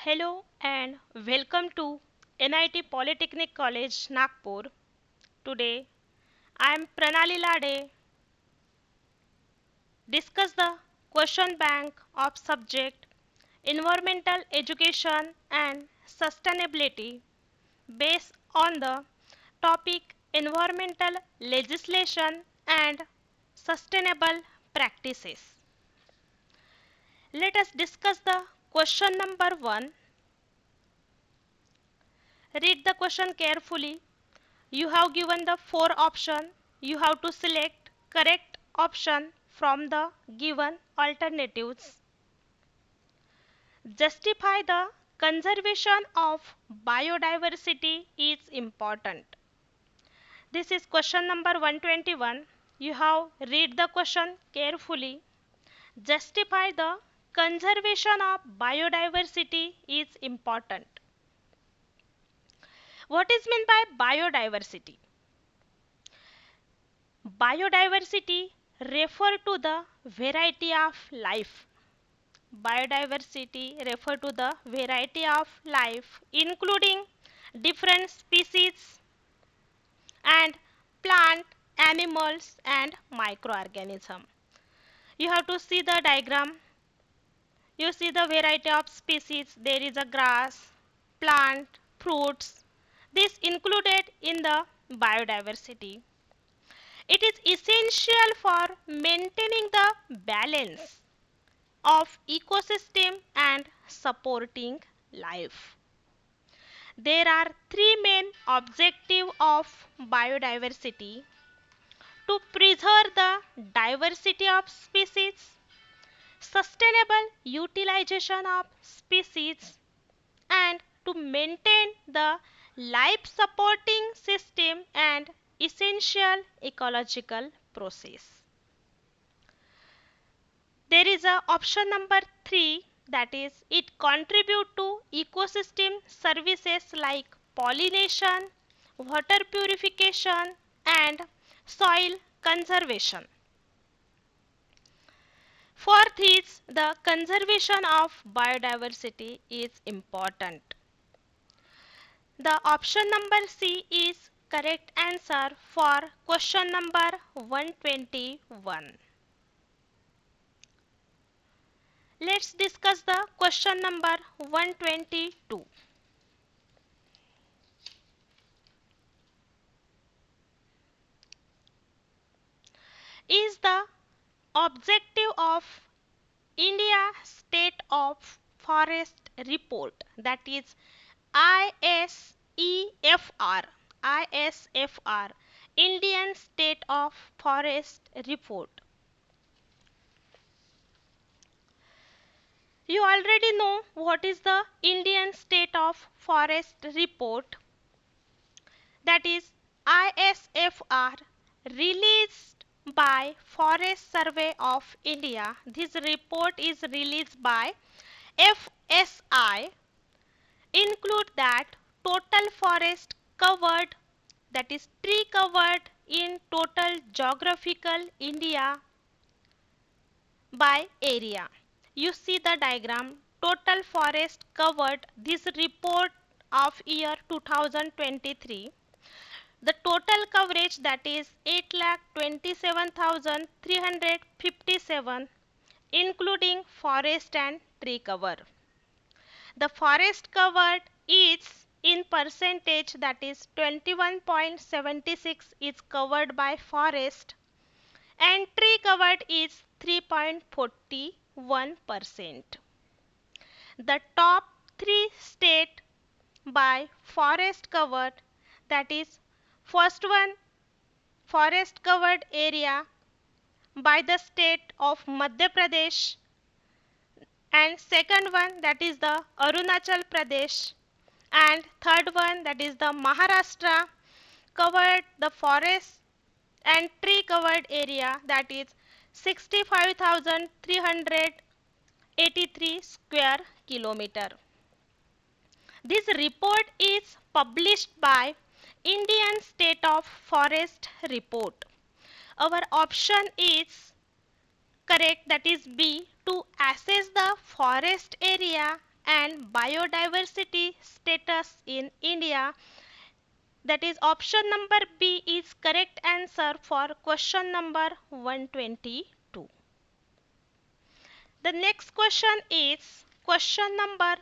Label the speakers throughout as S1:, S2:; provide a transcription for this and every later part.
S1: Hello and welcome to NIT Polytechnic College, Nagpur. Today I am Pranali Lade. Discuss the question bank of subject environmental education and sustainability based on the topic environmental legislation and sustainable practices. Let us discuss the question number 1. Read the question carefully. You have given the four options. You have to select correct option from the given alternatives. Justify the conservation of biodiversity is important. This is question number 121. You have read the question carefully. Justify the conservation of biodiversity is important. What is meant by biodiversity? Biodiversity refer to the variety of life. Biodiversity refer to the variety of life including different species and plant, animals and microorganisms. You have to see the diagram. You see the variety of species. There is a grass, plant, fruits. This included in the biodiversity. It is essential for maintaining the balance of ecosystem and supporting life. There are three main objectives of biodiversity: to preserve the diversity of species, sustainable utilization of species, and to maintain the life supporting system and essential ecological process. There is a option number 3, that is it contribute to ecosystem services like pollination, water purification and soil conservation. Fourth is the conservation of biodiversity is important. The option number C is correct answer for question number 121. Let's discuss the question number 122. Is the objective of India State of Forest Report, that is ISEFR, ISFR, Indian State of Forest Report. You already know what is the Indian State of Forest Report, that is ISFR, released by Forest Survey of India. This report is released by FSI, include that total forest covered, that is tree covered in total geographical India by area. You see the diagram, total forest covered, this report of year 2023. The total coverage, that is 8,27,357, including forest and tree cover. The forest covered is in percentage, that is 21.76 is covered by forest and tree covered is 3.41%. The top 3 state by forest covered, that is first one forest covered area by the state of Madhya Pradesh, and second one that is the Arunachal Pradesh, and third one that is the Maharashtra covered the forest and tree covered area, that is 65,383 square kilometer. This report is published by Indian State of Forest Report. Our option is correct, that is B, to assess the forest area and biodiversity status in India. That is option number B is correct answer for question number 122. The next question is question number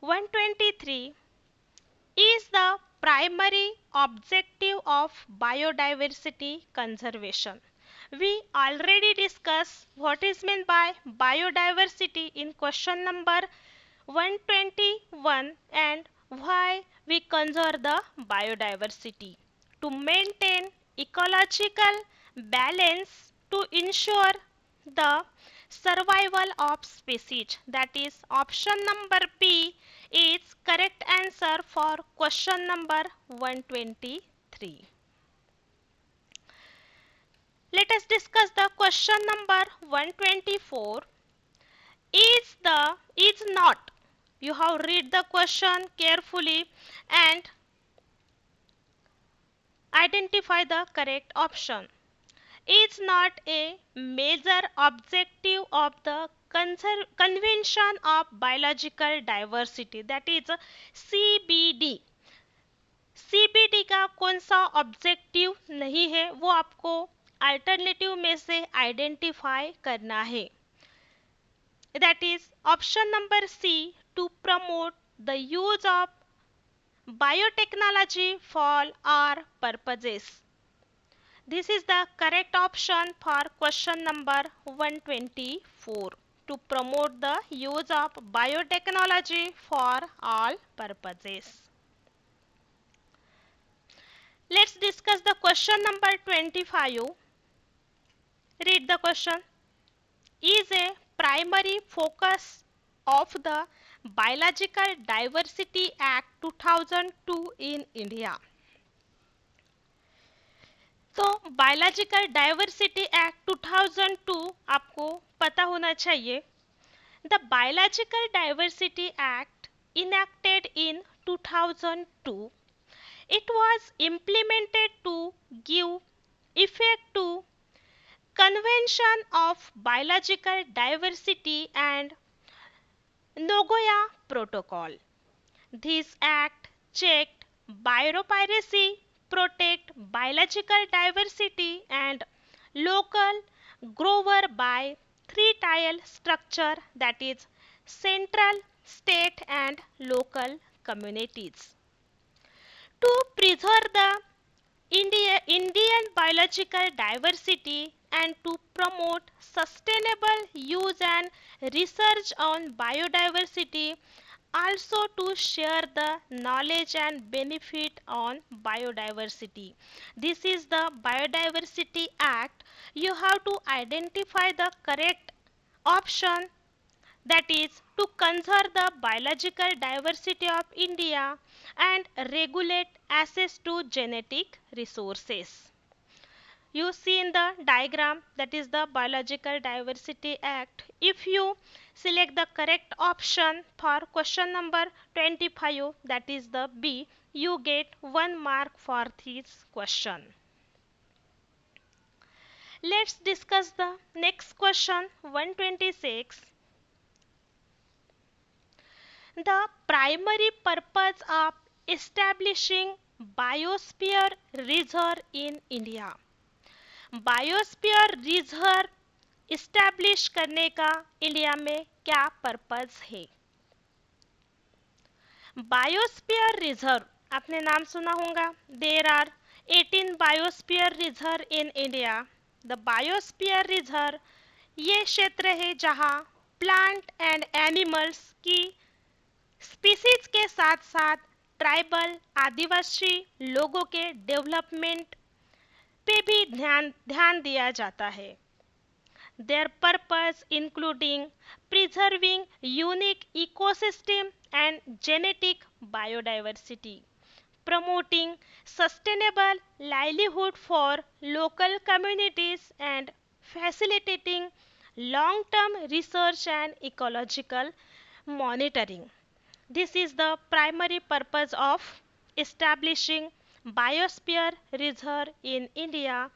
S1: 123. Is the primary objective of biodiversity conservation? We already discussed what is meant by biodiversity in question number 121 and why we conserve the biodiversity. To maintain ecological balance, to ensure the survival of species. That is option number B is correct answer for question number 123. Let us discuss the question number 124. Is not. You have read the question carefully and identify the correct option. Is not a major objective of the Convention of Biological Diversity, that is CBD. CBD का कौन सा objective नहीं है वो आपको alternative में से identify करना है. That is option number C, to promote the use of biotechnology for our purposes. This is the correct option for question number 124, to promote the use of biotechnology for all purposes. Let's discuss the question number 25. Read the question. Is a primary focus of the Biological Diversity Act 2002 in India? तो biological diversity act 2002 आपको पता होना चाहिए. The biological diversity act enacted in 2002. It was implemented to give effect to Convention of Biological Diversity and Nagoya Protocol. This act checked biopiracy, protect biological diversity and local grower by three-tier structure, that is central, state and local communities. To preserve the Indian biological diversity and to promote sustainable use and research on biodiversity, also to share the knowledge and benefit on biodiversity. This is the Biodiversity Act. You have to identify the correct option, that is to conserve the biological diversity of India and regulate access to genetic resources. You see in the diagram, that is the Biological Diversity Act. If you select the correct option for question number 25, that is the B, you get 1 mark for this question. Let's discuss the next question, 126. The primary purpose of establishing biosphere reserve in India. Biosphere reserve establish करने का India में क्या purpose है? Biosphere reserve आपने नाम सुना होगा. There are 18 biosphere reserve in India. The biosphere reserve ये क्षेत्र है जहां प्लांट एंड एनिमल्स की स्पीसीज के साथ साथ ट्राइबल आदिवासी लोगों के डेवलपमेंट पे भी ध्यान दिया जाता है. Their purpose including preserving unique ecosystem and genetic biodiversity, promoting sustainable livelihood for local communities and facilitating long-term research and ecological monitoring. This is the primary purpose of establishing biosphere reserve in India.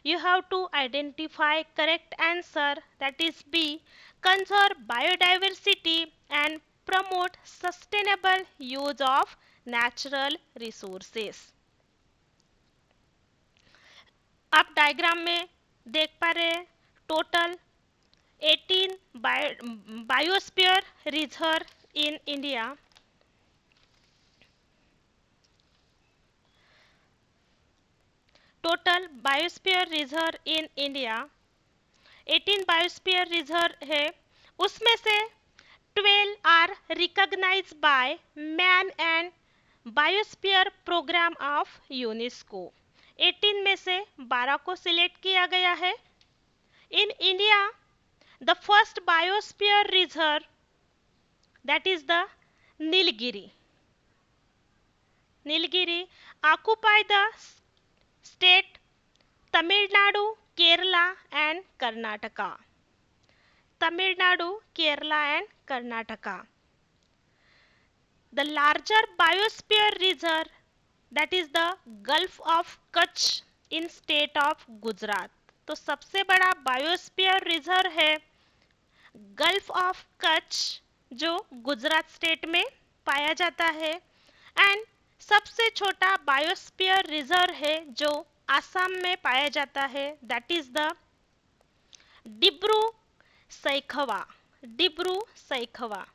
S1: You have to identify correct answer, that is B. Conserve biodiversity and promote sustainable use of natural resources. आप diagram में देख पा रहे हैं total 18 biosphere reserve in India. Total biosphere reserve in India 18 biosphere reserve है. उसमें से 12 are recognised by man and biosphere programme of UNESCO. 18 में से 12 को सिलेक्ट किया गया है. In India the first biosphere reserve, that is the Nilgiri. Nilgiri occupy the state Tamil Nadu, Kerala and Karnataka. Tamil Nadu, Kerala and Karnataka. The larger biosphere reserve, that is the Gulf of Kutch in state of Gujarat. तो सबसे बड़ा biosphere reserve है gulf of Kutch जो Gujarat state में पाया जाता है. And सबसे छोटा बायोस्फीयर रिजर्व है जो आसाम में पाया जाता है, that is the Dibru Saikhowa. Dibru Saikhowa.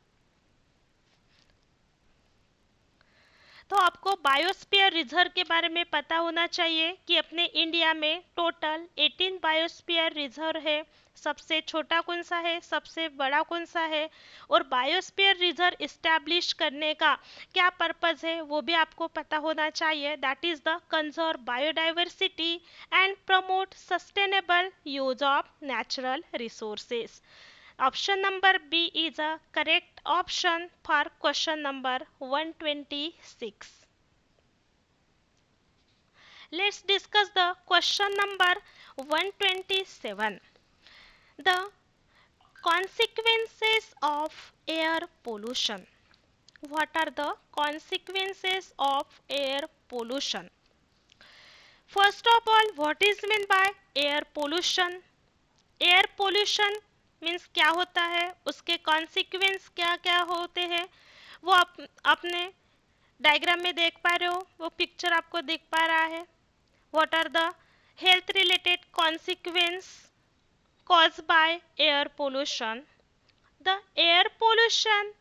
S1: तो आपको बायोस्फीयर रिजर्व के बारे में पता होना चाहिए कि अपने इंडिया में टोटल 18 बायोस्फीयर रिजर्व है. सबसे छोटा कौन सा है, सबसे बड़ा कौन सा है, और बायोस्फीयर रिजर्व इस्टेब्लिश करने का क्या पर्पस है वो भी आपको पता होना चाहिए. That is the conserve biodiversity and promote sustainable use of natural resources. Option number B is a correct option for question number 126. Let's discuss the question number 127. The consequences of air pollution. What are the consequences of air pollution? First of all, what is meant by air pollution? Air pollution means क्या होता है, उसके consequence क्या क्या होते हैं वो आप अपने डायग्राम में देख पा रहे हो. वो पिक्चर आपको दिख पा रहा है. What are the health related consequence caused by air pollution? The air pollution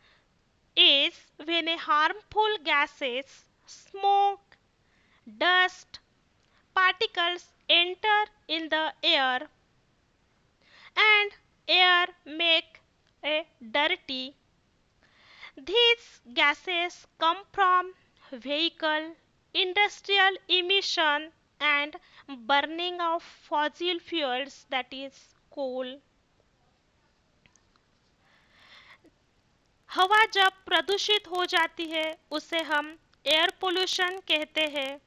S1: is when a harmful gases, smoke, dust, particles enter in the air and air make a dirty. These gases come from vehicle, industrial emission and burning of fossil fuels, that is coal. हवा जब प्रदूषित हो जाती है उसे हम air pollution कहते हैं.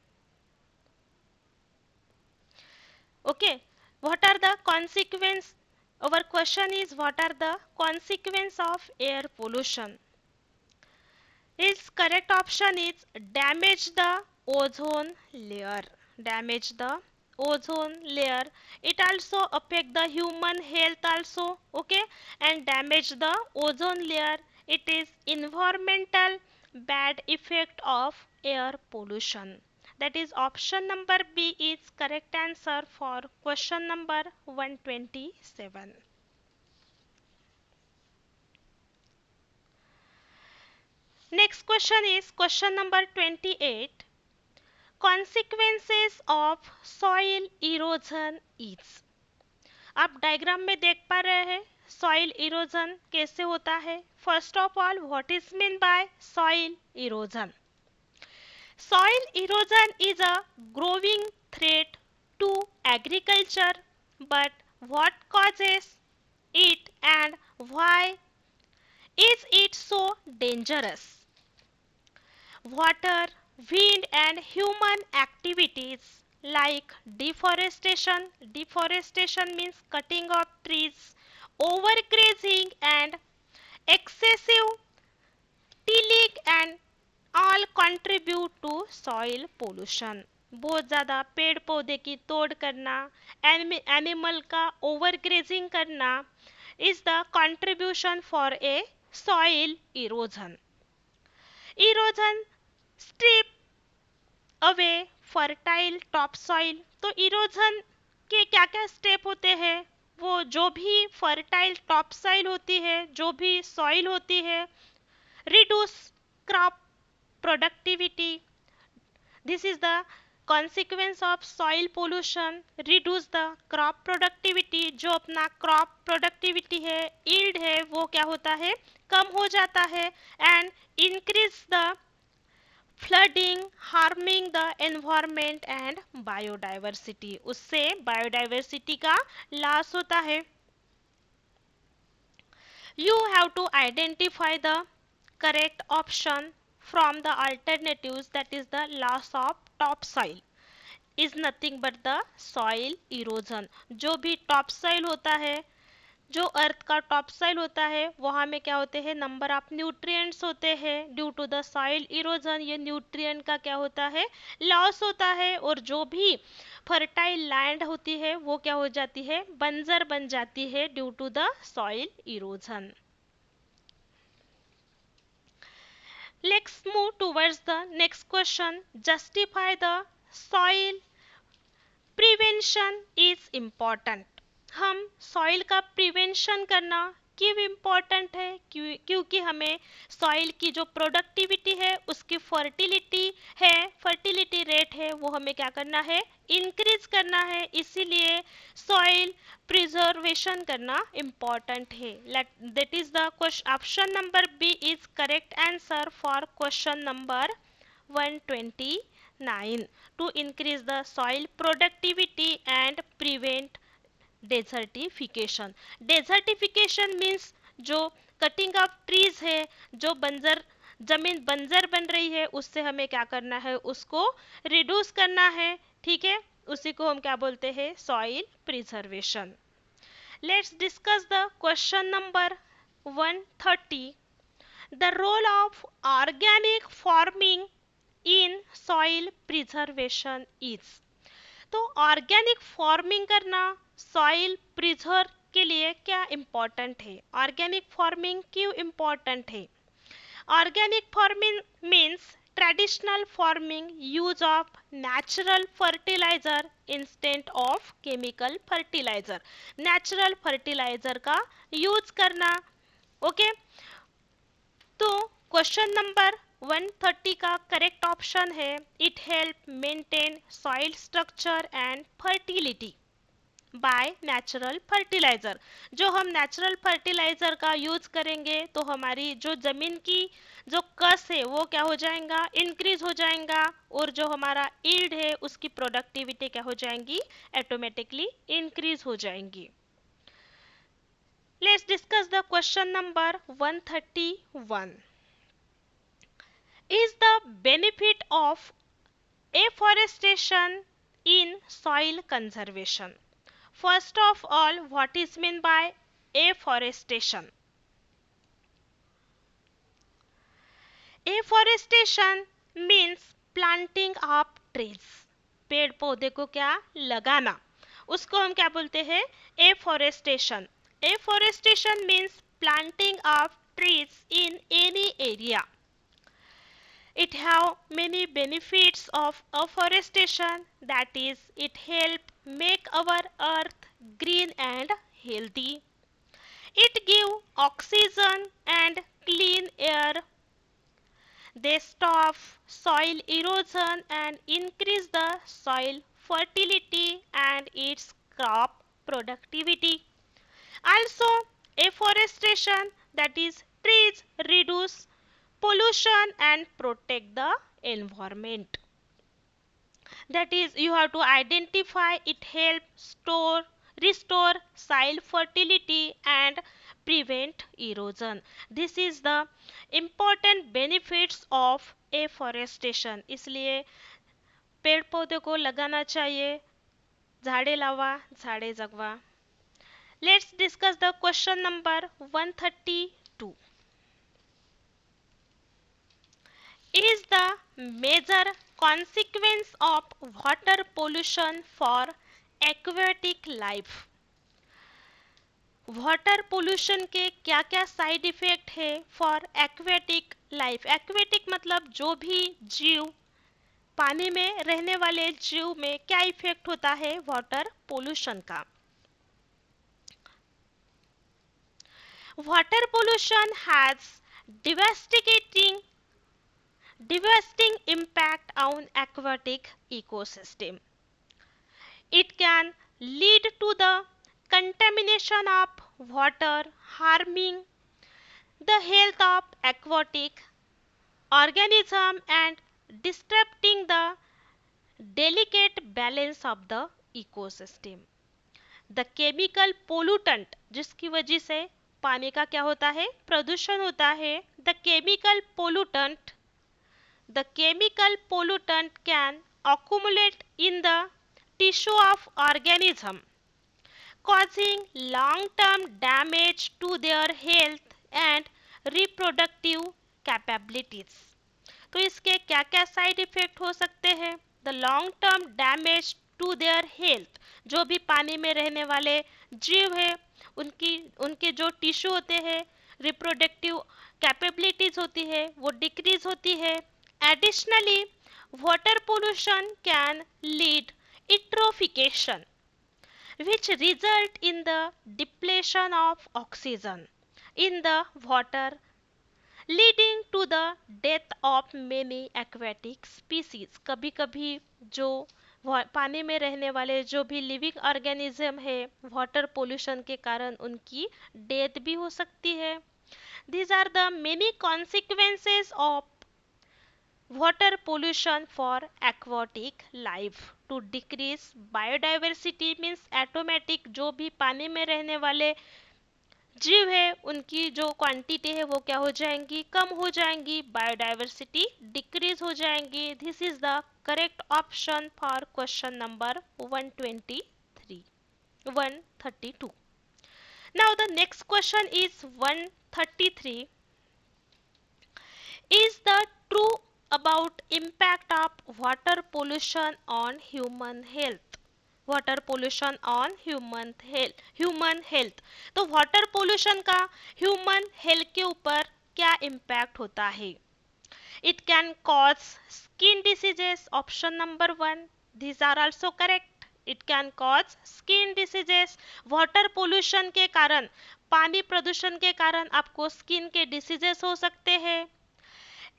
S1: Okay, what are the consequence? Our question is what are the consequences of air pollution? Its correct option is damage the ozone layer. Damage the ozone layer. It also affect the human health also, okay? And damage the ozone layer. It is environmental bad effect of air pollution. That is option number B is correct answer for question number 127. Next question is question number 28. Consequences of soil erosion is. आप diagram में देख पा रहे हैं soil erosion कैसे होता है. First of all, what is mean bye soil erosion? Soil erosion is a growing threat to agriculture, but what causes it and why is it so dangerous? Water, wind and human activities like deforestation. Deforestation means cutting of trees, overgrazing and excessive tilling and all contribute to soil pollution. बहुत ज़्यादा पेड़ पौधे की तोड़ करना, animal का over grazing करना is the contribution for a soil erosion. Erosion strip away fertile top soil. तो इरोजन के क्या क्या स्टेप होते हैं? वो जो भी फर्टाइल टॉप सॉइल होती है, जो भी सॉइल होती है, reduce crop productivity. This is the consequence of soil pollution. reduce the crop productivity. जो अपना क्रॉप प्रोडक्टिविटी है, yield है, वो क्या होता है? कम हो जाता है. And increase the flooding, harming the environment and biodiversity. उससे biodiversity का loss होता है. You have to identify the correct option from the alternatives. That is the loss of topsoil is nothing but the soil erosion. जो भी topsoil होता है, जो अर्थ का टॉप सॉइल होता है, वहां में क्या होते हैं? नंबर ऑफ न्यूट्रिएंट्स होते हैं. Due to the soil erosion ये न्यूट्रिएंट का क्या होता है? लॉस होता है. और जो भी फर्टाइल लैंड होती है वो क्या हो जाती है? बंजर बन जाती है due to the soil erosion. Let's move towards the next question. Justify the soil prevention is important. हम सॉइल का प्रिवेंशन करना क्यों इम्पोर्टेंट है? क्योंकि हमें सॉइल की जो प्रोडक्टिविटी है, उसकी फर्टिलिटी है, फर्टिलिटी रेट है, वो हमें क्या करना है? इंक्रीज करना है. इसीलिए सॉइल प्रिजर्वेशन करना इम्पोर्टेंट है. That is the option number B is correct answer for question number 129. To increase the soil productivity and prevent desertification. Desertification means जो कटिंग ऑफ ट्रीज है, जो बंजर जमीन बंजर बन रही है, उससे हमें क्या करना है? उसको रिड्यूस करना है. ठीक है, उसी को हम क्या बोलते हैं? Soil preservation. Let's discuss the question number 130. The role of organic farming in soil preservation is. तो ऑर्गेनिक फार्मिंग करना सॉइल प्रिजर्व के लिए क्या इम्पोर्टेंट है? ऑर्गेनिक फार्मिंग क्यों इम्पोर्टेंट है? Organic farming means traditional farming, use of natural fertiliser instant of chemical fertiliser. Natural fertiliser का use करना. ओके, तो क्वेश्चन नंबर 130 का करेक्ट ऑप्शन है it help maintain soil structure and fertility by natural fertiliser. जो हम natural fertiliser का use करेंगे तो हमारी जो जमीन की जो कस है वो क्या हो जाएगा? इंक्रीज हो जाएगा. और जो हमारा यील्ड है उसकी प्रोडक्टिविटी क्या हो जाएंगी? ऑटोमेटिकली इंक्रीज हो जाएंगी. Let's discuss the question number 131. Is the benefit of afforestation in soil conservation? First of all, what is meant by afforestation? Afforestation means planting of trees. पेड़ पौधे को क्या? लगाना. उसको हम क्या बोलते हैं? Afforestation. Afforestation means planting of trees in any area. It have many benefits of afforestation. That is, it help make our earth green and healthy. It give oxygen and clean air. They stop soil erosion and increase the soil fertility and its crop productivity. Also, afforestation, that is trees, reduce pollution and protect the environment. That is, you have to identify it helps restore soil fertility and prevent erosion. This is the important benefits of afforestation. इसलिए पेड़ पौधे को लगाना चाहिए. झाडे लावा, झाडे जगवा. Let's discuss the question number 132. Is the major consequence of water pollution for aquatic life. Water pollution के क्या क्या साइड इफेक्ट है फॉर एक्वेटिक लाइफ. एक्वेटिक मतलब जो भी जीव, पानी में रहने वाले जीव में क्या इफेक्ट होता है वाटर पोल्यूशन का. Water pollution has devastating impact on aquatic ecosystem. It can lead to the contamination of water, harming the health of aquatic organism and disrupting the delicate balance of the ecosystem. The chemical pollutant, जिसकी वजह से पानी का क्या होता है, प्रदूषण होता है. The chemical pollutant can accumulate in the tissue of organism, causing long-term damage to their health and reproductive capabilities. तो इसके क्या क्या साइड इफेक्ट हो सकते हैं. The long term damage to their health, जो भी पानी में रहने वाले जीव है उनके जो टिश्यू होते हैं, रिप्रोडक्टिव कैपेबिलिटीज होती है, वो डिक्रीज होती है. Additionally water pollution can lead eutrophication which result in the depletion of oxygen in the water, leading to the death of many aquatic species. कभी कभी जो पानी में रहने वाले जो भी लिविंग ऑर्गेनिज्म है, वाटर पोल्यूशन के कारण उनकी डेथ भी हो सकती है. These are the many consequences of water pollution for aquatic life. To decrease biodiversity means automatic जो भी पानी में रहने वाले जीव है उनकी जो क्वांटिटी है वो क्या हो जाएंगी, कम हो जाएंगी. बायोडाइवर्सिटी डिक्रीज हो जाएंगी. This is the correct option for question number 132. Now the next question is 133. Is the true about impact of water pollution on human health? Water pollution on human health. तो water pollution का human health के ऊपर क्या impact होता है. It can cause skin diseases, option number 1. These are also correct. It can cause skin diseases. Water pollution के कारण, पानी प्रदूषण के कारण आपको स्किन के डिसीजेस हो सकते हैं.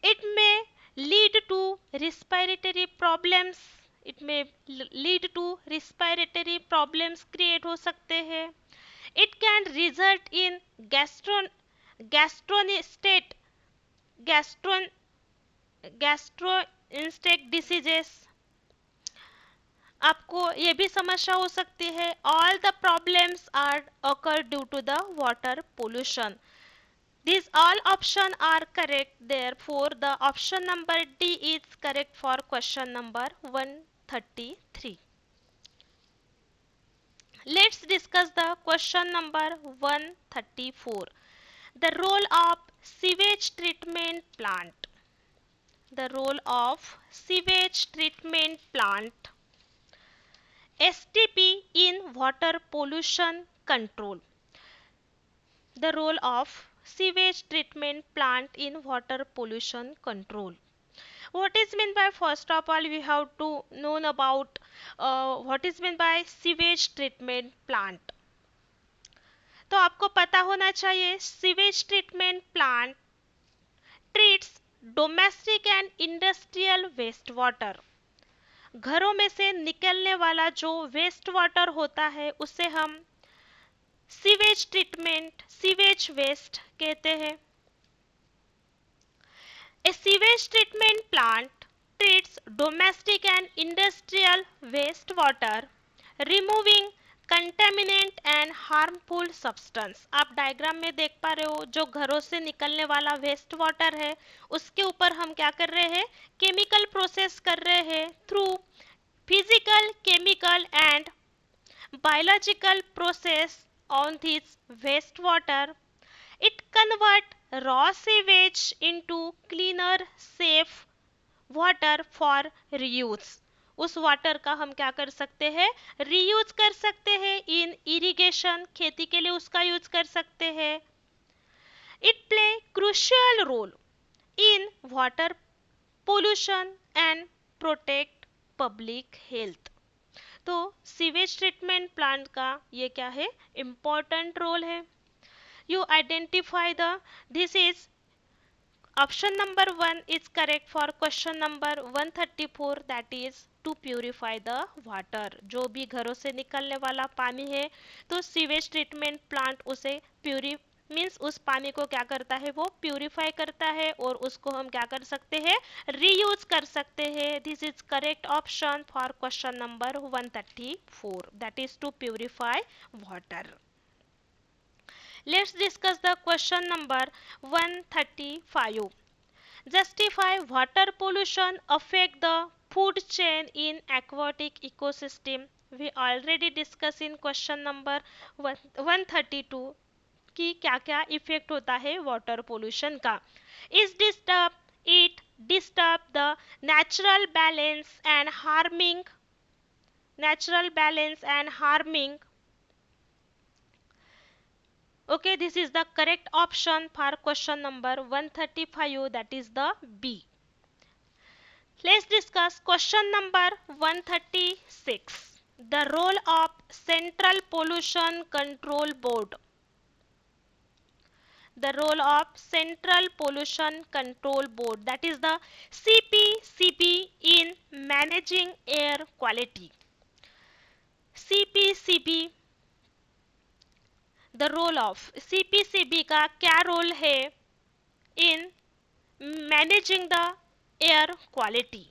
S1: It may lead to respiratory problems. It may lead to respiratory problems create हो सकते हैं. It can result in gastrointestinal diseases. आपको ये भी समस्या हो सकती है. All the problems are occur due to the water pollution. These all options are correct. Therefore, the option number D is correct for question number 133. Let's discuss the question number 134. The role of sewage treatment plant. The role of sewage treatment plant STP in water pollution control. The role of sewage treatment plant in water pollution control. What is meant by, first of all we have to know about what is meant by sewage treatment plant. तो आपको पता होना चाहिए sewage treatment plant treats domestic and industrial waste water. घरों में से निकलने वाला जो वेस्ट वाटर होता है उसे हम सीवेज ट्रीटमेंट, सीवेज वेस्ट कहते हैं. A sewage treatment plant treats domestic and industrial wastewater, removing contaminant and harmful substance. आप डायग्राम में देख पा रहे हो, जो घरों से निकलने वाला वेस्ट वाटर है उसके ऊपर हम क्या कर रहे हैं, केमिकल प्रोसेस कर रहे हैं. Through physical, chemical and biological process on this wastewater, it convert raw sewage into cleaner, safe water for reuse, उस वाटर का हम क्या कर सकते हैं, रीयूज कर सकते हैं इन इरिगेशन, खेती के लिए उसका यूज कर सकते हैं. It play crucial role in water pollution and protect public health. तो सीवेज ट्रीटमेंट प्लांट का ये क्या है, इंपॉर्टेंट रोल है. You identify the, this is option number 1 is correct for question number 134, that is to purify the water. जो भी घरों से निकलने वाला पानी है तो सीवेज ट्रीटमेंट प्लांट उसे प्यूरी मीन्स उस पानी को क्या करता है, वो प्यूरिफाई करता है और उसको हम क्या कर सकते हैं, रीयूज कर सकते हैं. This is correct option for question number 134, that is to purify water. Let's discuss the question number 135. Justify water pollution affect the food chain in aquatic ecosystem. We already discussed in question number 132 कि क्या क्या effect होता है water pollution का. Is disturb, it disturb the natural balance and harming, natural balance and harming. Okay, this is the correct option for question number 135, that is the B. Let's discuss question number 136. The role of Central Pollution Control Board. The role of Central Pollution Control Board, that is the CPCB, in managing air quality. CPCB, the role of CPCB का क्या role है in managing the air quality.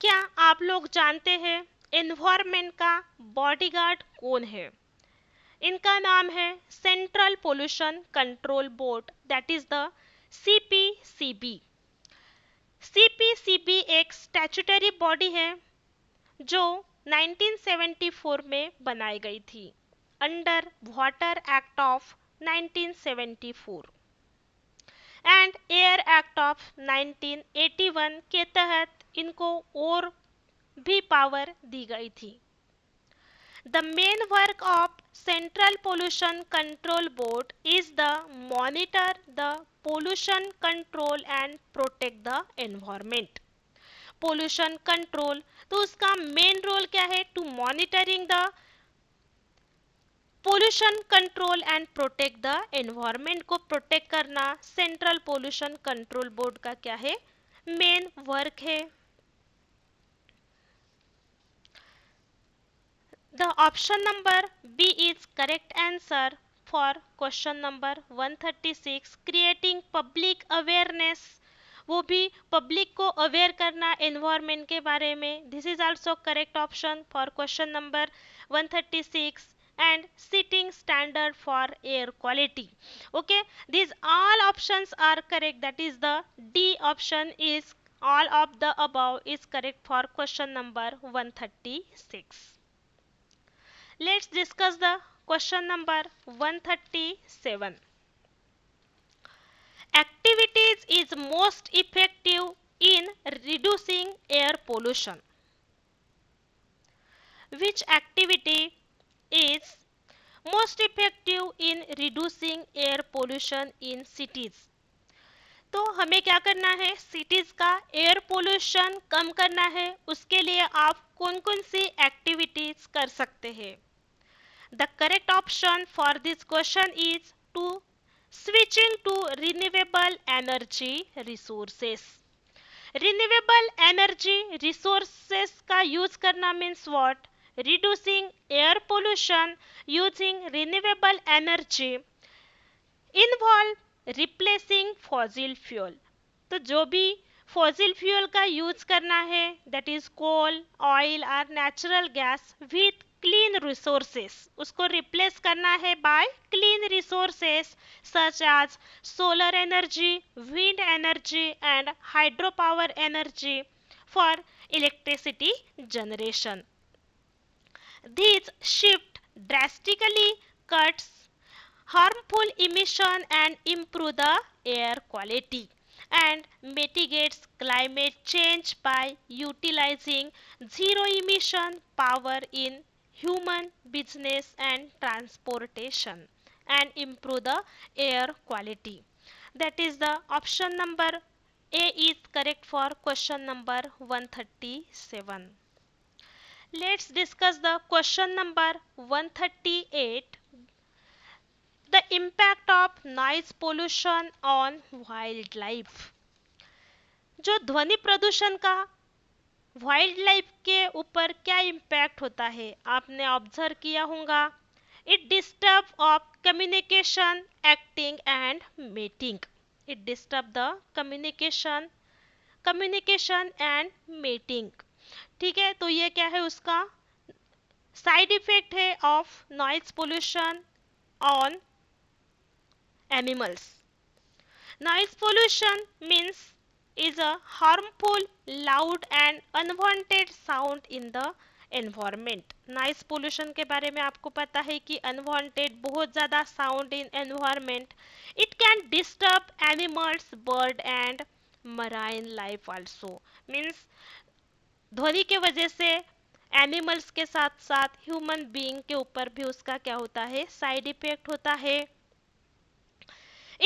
S1: क्या आप लोग जानते हैं environment का bodyguard कौन है? इनका नाम है central pollution control board, that is the CPCB. CPCB एक स्टैट्यूटरी बॉडी है जो 1974 में बनाई गई थी under water act of 1974 and air act of 1981 के तहत इनको और भी पावर दी गई थी. The main work of central pollution control board is the monitor the pollution control and protect the environment. Pollution control, तो उसका मेन रोल क्या है, to monitoring the pollution control and protect the environment को protect करना central pollution control board का क्या है, main work है. The option number B is correct answer for question number 136. Creating public awareness, वो भी पब्लिक को अवेयर करना एनवायरमेंट के बारे में. This is also correct option for question number 136. and setting standard for air quality. Okay, these all options are correct, that is the D option is all of the above is correct for question number 136. Let's discuss the question number 137. Activities is most effective in reducing air pollution. Which activity is most effective in reducing air pollution in cities? तो हमें क्या करना है, cities का air pollution कम करना है. उसके लिए आप कौन कौन सी एक्टिविटीज कर सकते हैं? The correct option for this question is to switching to renewable energy resources. Renewable energy resources का यूज करना means what, reducing air pollution using renewable energy involve replacing fossil fuel. तो जो भी फॉसिल फ्यूल का use करना है, that is coal, oil और natural gas, with clean resources, उसको रिप्लेस करना है by clean resources such as solar energy, wind energy and hydro power energy for electricity generation. This shift drastically cuts harmful emission and improve the air quality and mitigates climate change by utilizing zero emission power in human business and transportation and improve the air quality. That is the option number A is correct for question number 137. Let's discuss the question number 138. The impact of noise pollution on wildlife. जो ध्वनि प्रदूषण का wild life के ऊपर क्या impact होता है आपने ऑब्जर्व किया होगा. It disturb of communication acting and mating. It disturb the communication and mating. ठीक है, तो ये क्या है उसका साइड इफेक्ट है of noise pollution on animals. Noise pollution means is a harmful, loud and unwanted sound in the environment. Noise pollution के बारे में आपको पता है कि unwanted बहुत ज़्यादा sound in environment. It can disturb animals, bird and marine life also. Means ध्वनि के वजह से एनिमल्स के साथ साथ ह्यूमन बीइंग के ऊपर भी उसका क्या होता है साइड इफेक्ट होता है.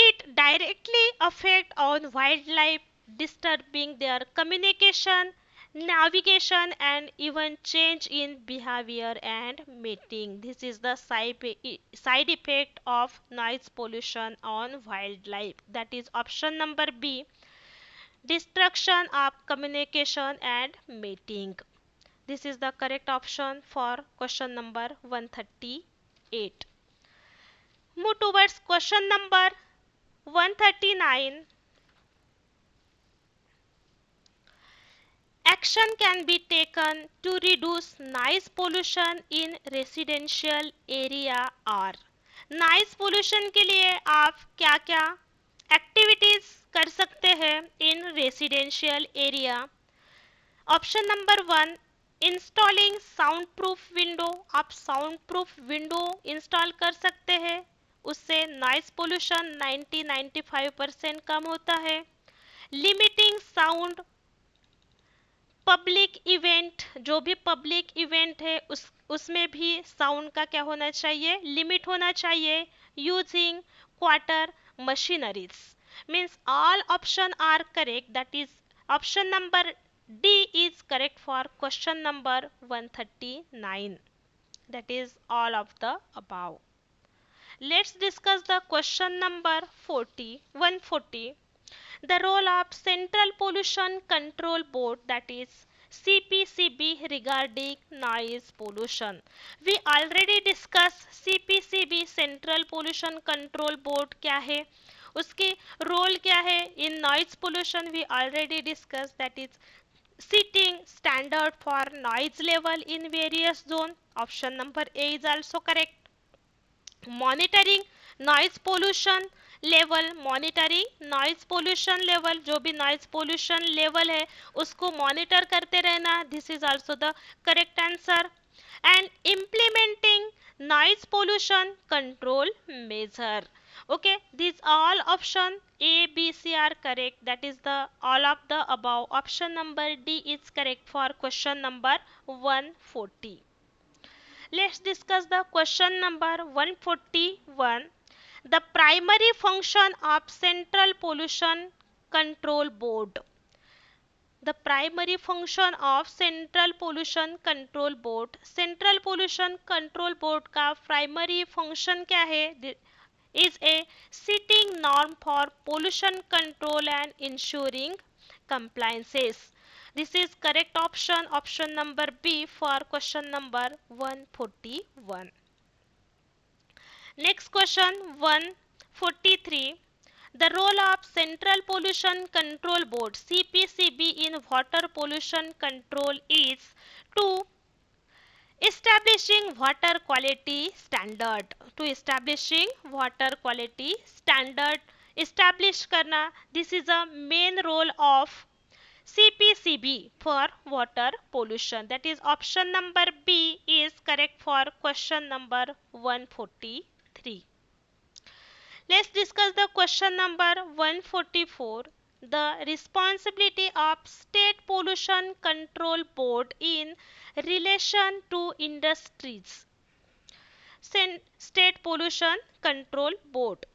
S1: It directly affect on wildlife, disturbing their communication, navigation and even change in behavior and mating. This is the side effect of noise pollution on wildlife. That is option number B, destruction of communication and mating. This is the correct option for question number 138. Move towards question number 139. Action can be taken to reduce noise pollution in residential area or. Noise pollution के लिए आप क्या क्या activities कर सकते हैं in residential area. Option number 1, installing sound proof window. आप sound proof window install कर सकते हैं, उससे नॉइज पोल्यूशन 90-95% कम होता है. लिमिटिंग साउंड पब्लिक इवेंट, जो भी पब्लिक इवेंट है उसमें भी साउंड का क्या होना चाहिए लिमिट होना चाहिए. Using quarter machineries. Means all option are correct. That is option number D is correct for question number 139. That is all of the above. Let's discuss the question number 140. The role of Central Pollution Control Board, that is CPCB, regarding noise pollution. We already discussed CPCB, Central Pollution Control Board क्या है, उसकी role क्या है in noise pollution. We already discussed that is setting standard for noise level in various zone. Option number A is also correct. Monitoring noise pollution level. Monitoring noise pollution level, जो भी noise pollution level है उसको monitor करते रहना. This is also the correct answer. And implementing noise pollution control measure. Okay, these all option A, B, C are correct. That is the all of the above. Option number D is correct for question number 140. Let's discuss the question number 141. The primary function of Central Pollution Control Board. The primary function of Central Pollution Control Board. Central Pollution Control Board का primary function क्या है? Is a setting norm for pollution control and ensuring compliances. This is correct option. Option number B for question number 141. Next question 143. The role of Central Pollution Control Board CPCB in water pollution control is to establishing water quality standard. To establishing water quality standard establish करना. This is a main role of CPCB for water pollution. That is option number B is correct for question number 143. Let's discuss the question number 144. The responsibility of State Pollution Control Board in relation to industries. State Pollution Control Board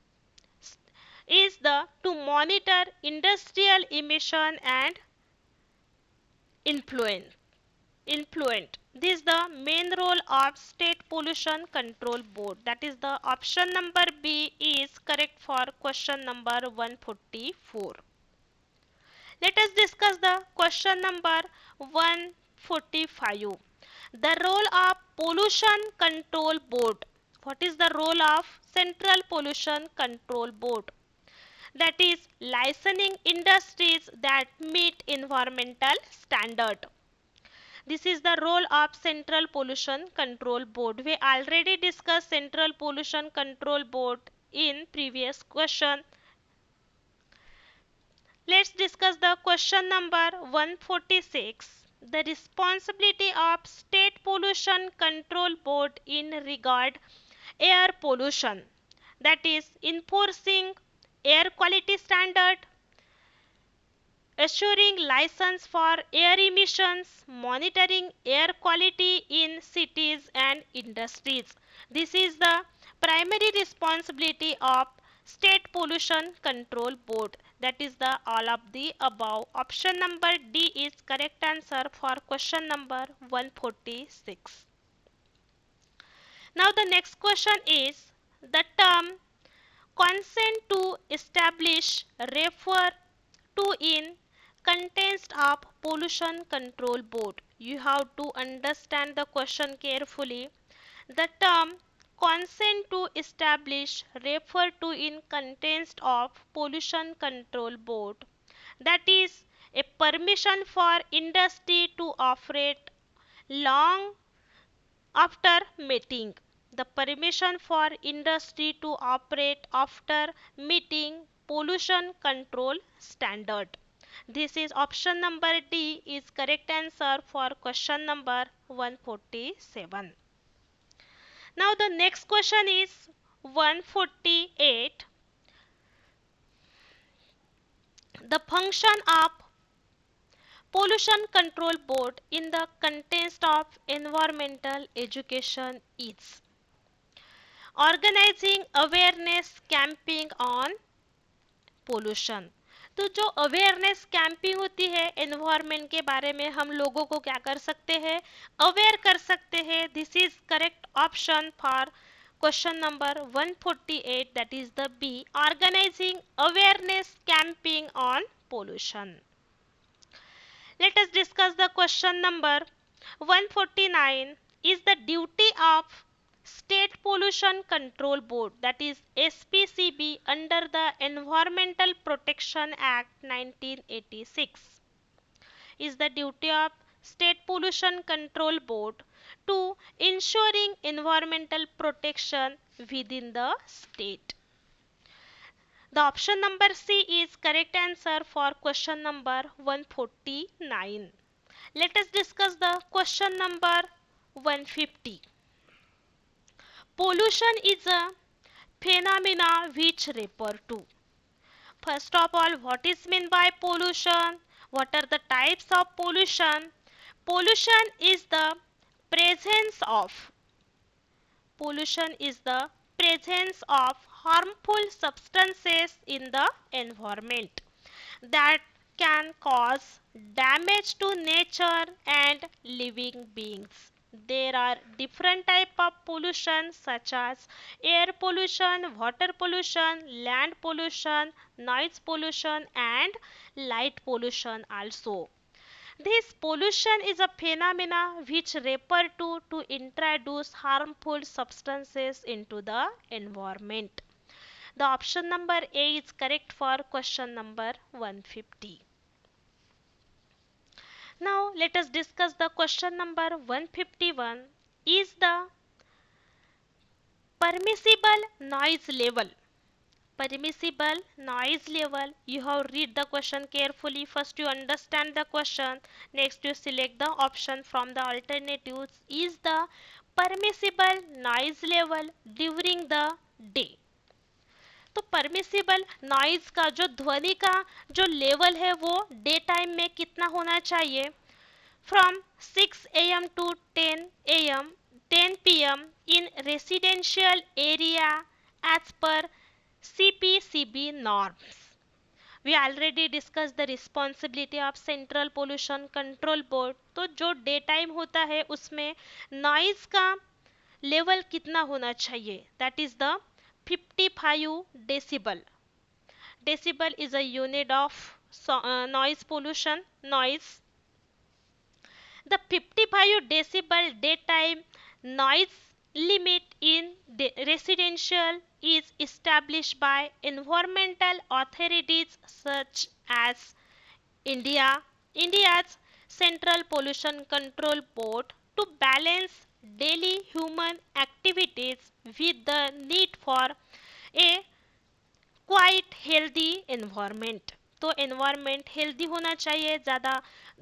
S1: is the to monitor industrial emission and influence. This is the main role of State Pollution Control Board. That is the option number B is correct for question number 144. Let us discuss the question number 145. The role of Pollution Control Board. What is the role of Central Pollution Control Board? That is licensing industries that meet environmental standard. This is the role of Central Pollution Control Board. We already discussed Central Pollution Control Board in previous question. Let's discuss the question number 146. The responsibility of State Pollution Control Board in regard air pollution. That is enforcing air quality standard, assuring license for air emissions, monitoring air quality in cities and industries. This is the primary responsibility of State Pollution Control Board. That is the all of the above. Option number D is correct answer for question number 146. Now the next question is the term consent to establish refer to in context of pollution control board. You have to understand the question carefully. The term consent to establish refer to in context of pollution control board. That is a permission for industry to operate long after meeting the permission for industry to operate after meeting pollution control standard. This is option number D is correct answer for question number 147. Now the next question is 148. The function of Pollution Control Board in the context of environmental education is organizing awareness camping on pollution. तो जो awareness camping होती है environment के बारे में हम लोगों को क्या कर सकते हैं अवेयर कर सकते हैं this is correct option for question number 148 that is the B organising awareness camping on pollution. Let us discuss the question number 149 is the duty of State Pollution Control Board that is SPCB under the Environmental Protection Act 1986 is the duty of State Pollution Control Board to ensuring environmental protection within the state. The option number C is correct answer for question number 149. Let us discuss the question number 150. Pollution is a phenomena which refer to. First of all, what is meant by pollution? What are the types of pollution? Pollution is the presence of Pollution is the presence of harmful substances in the environment that can cause damage to nature and living beings. There are different types of pollution such as air pollution, water pollution, land pollution, noise pollution and light pollution also. This pollution is a phenomena which refer to introduce harmful substances into the environment. The option number A is correct for question number 150. Now let us discuss the question number 151 is the permissible noise level. Permissible noise level. You have read the question carefully. First you understand the question. Next you select the option from the alternatives. Is the permissible noise level during the day. तो permissible noise का जो ध्वनि का जो level है वो day time में कितना होना चाहिए, from 6 AM to 10 PM in residential area as per CPCB norms. We already discussed the responsibility of Central Pollution Control Board. तो जो डे टाइम होता है उसमें नॉइज का लेवल कितना होना चाहिए, that is the 55 decibel. Decibel is a unit of noise pollution. Noise. The 55 decibel daytime noise limit in residential is established by environmental authorities such as India's Central Pollution Control Board to balance daily human activities with the need for a quite healthy environment. तो environment healthy होना चाहिए, ज़्यादा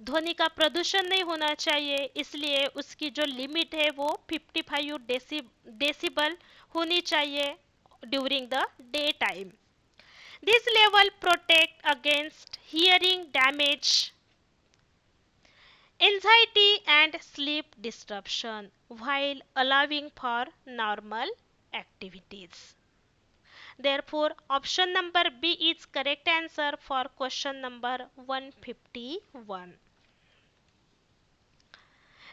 S1: ध्वनि का प्रदूषण नहीं होना चाहिए, इसलिए उसकी जो लिमिट है वो 55 डेसिबल होनी चाहिए during the day time. This level protect against hearing damage, anxiety and sleep disruption while allowing for normal activities. Therefore, option number B is correct answer for question number 151.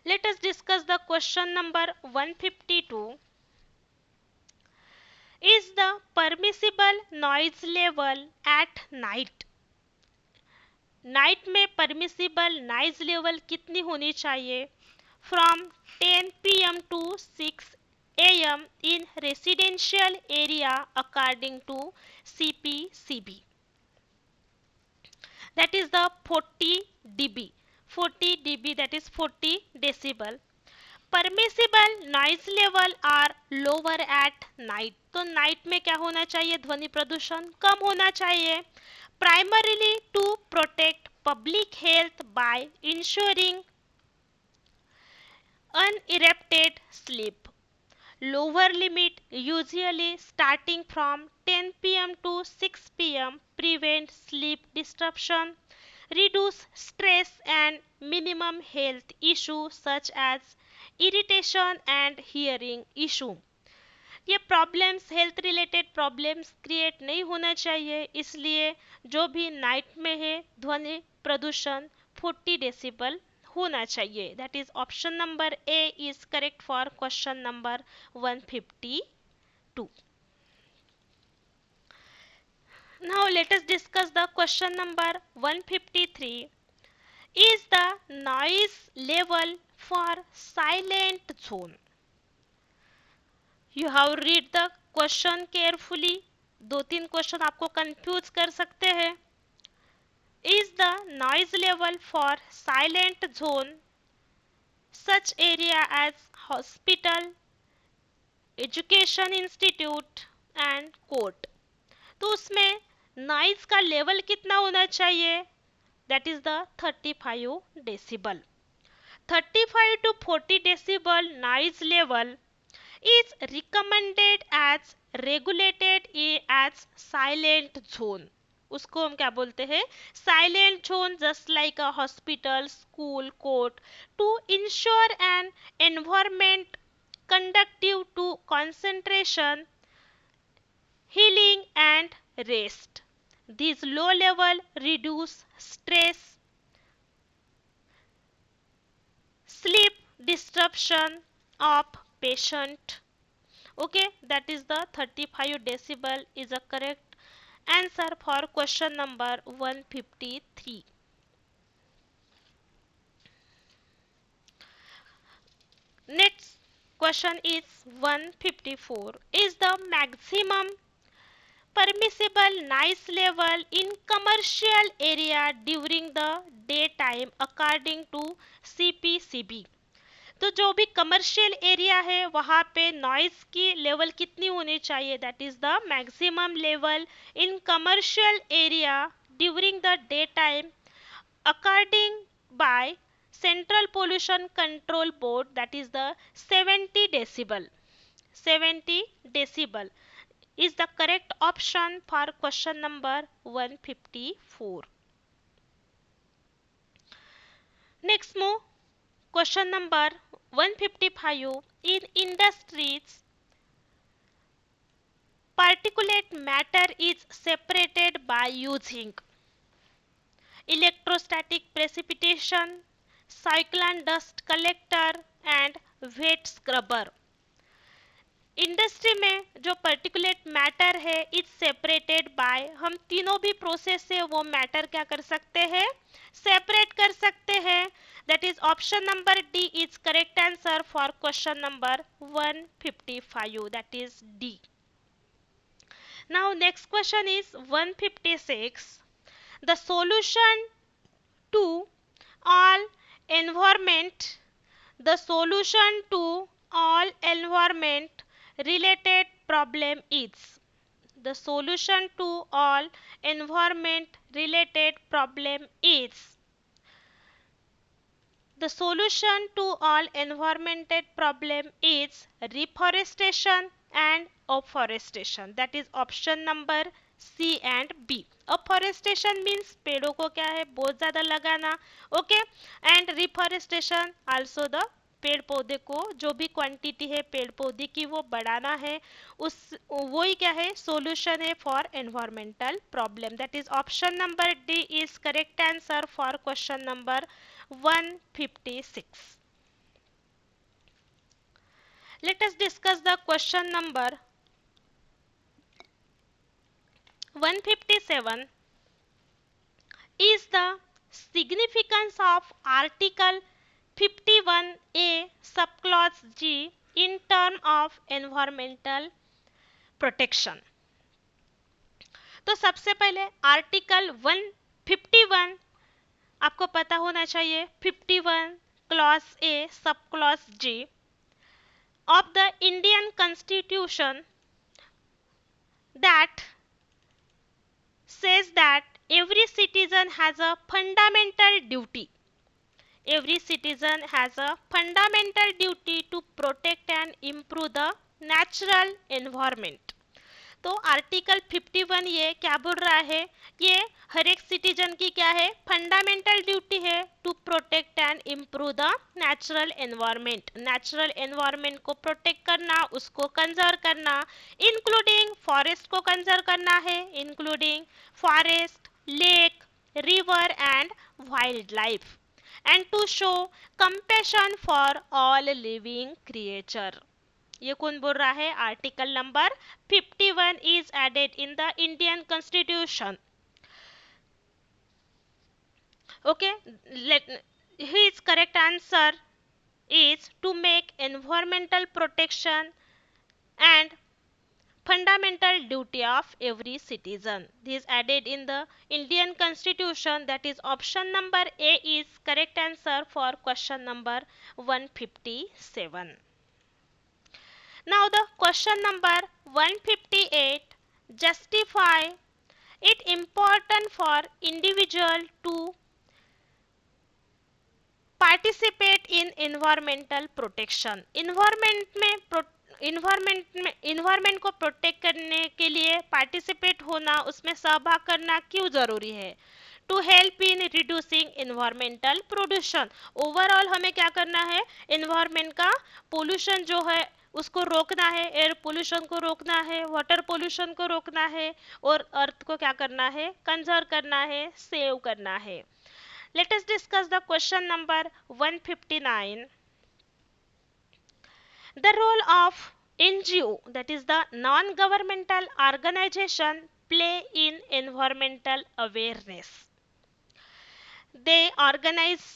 S1: Let us discuss the question number 152. Is the permissible noise level at night? Night में permissible noise level कितनी होनी चाहिए, from 10 PM to 6 AM in residential area according to CPCB. That is the 40 dB. 40 dB, that is 40 decibel. Permissible noise level are lower at night. तो night में क्या होना चाहिए, ध्वनि प्रदूषण कम होना चाहिए, primarily to protect public health by ensuring uninterrupted sleep. Lower limit, usually starting from 10 PM to 6 PM, prevent sleep disruption, reduce stress and minimum health issues such as irritation and hearing issue. ये problems health related problems create नहीं होना चाहिए, इसलिए जो भी night में है ध्वनि प्रदूषण 40 डेसिबल होना चाहिए. That is option number A is correct for question number 152. Now let us discuss the question number 153. Is the noise level for silent zone? You have read the question carefully. 2-3 question आपको confuse कर सकते हैं. Is the noise level for silent zone such area as hospital, education institute and court? तो उसमें noise का level कितना होना चाहिए, that is the 35 decibel. 35 to 40 decibel noise level is recommended as regulated as silent zone. उसको हम क्या बोलते हैं, silent zone, just like a hospital, school, court, to ensure an environment conducive to concentration, healing and rest. These low level reduce stress, sleep disruption of patient. Okay, that is the 35 decibel is a correct answer for question number 153. Next question is 154. Is the maximum permissible noise level in commercial area during the daytime according to CPCB? तो जो भी commercial area है वहाँ पे noise की level कितनी होनी चाहिए, that is the maximum level in commercial area during the day time according by central pollution control board, that is the 70 decibel. 70 decibel. is the correct option for question number 154. Next move, question number 155. In industries, particulate matter is separated by using electrostatic precipitation, cyclone dust collector and wet scrubber. Industry में जो particulate matter है it's separated by, हम तीनों भी process से वो matter क्या कर सकते हैं, सेपरेट कर सकते हैं. That is option number D is correct answer for question number 155. That is D. Now next question is 156. The solution to all environment the solution to all environment related problem is the solution to all environment related problem is the solution to all environmental problem is reforestation and afforestation. That is option number C and B. Afforestation means पेड़ों को क्या है, बहुत ज़्यादा लगाना, okay, and reforestation also the पेड़ पौधे को जो भी क्वांटिटी है पेड़ पौधे की वो बढ़ाना है, उस वही क्या है, सॉल्यूशन है for environmental problem. That is option number D is correct answer for question number 156. Let us discuss the question number 157. Is the significance of Article 51A subclause G in term of environmental protection? तो सबसे पहले article 151 आपको पता होना चाहिए. 51 clause A sub clause ji of the Indian Constitution that says that every citizen has a fundamental duty. Every citizen has a fundamental duty to protect and improve the natural environment. तो article 51 ये क्या बोल रहा है, ये हर एक citizen की क्या है, फंडामेंटल ड्यूटी है to protect and improve the natural environment. Natural environment को प्रोटेक्ट करना, उसको कंजर्व करना, इंक्लूडिंग फॉरेस्ट को कंजर्व करना है, including forest, lake, river and wild life, and to show compassion for all living creature. ये कौन बोल रहा है, article number 51 is added in the Indian constitution. Okay, his correct answer is to make environmental protection and fundamental duty of every citizen. This is added in the Indian Constitution. That is option number A is correct answer for question number 157. Now the question number 158. Justify it important for individual to participate in environmental protection. Environment को protect करने के लिए participate होना, उसमें सहभाग करना क्यों जरूरी है? To help in reducing environmental pollution. Overall हमें क्या करना है, एनवायरमेंट का पोल्यूशन जो है उसको रोकना है, एयर पोल्यूशन को रोकना है, वाटर पोल्यूशन को रोकना है, और अर्थ को क्या करना है, कंजर्व करना है, सेव करना है. Let us discuss the question number 159. The role of NGO, that is the non-governmental organization, play in environmental awareness. They organize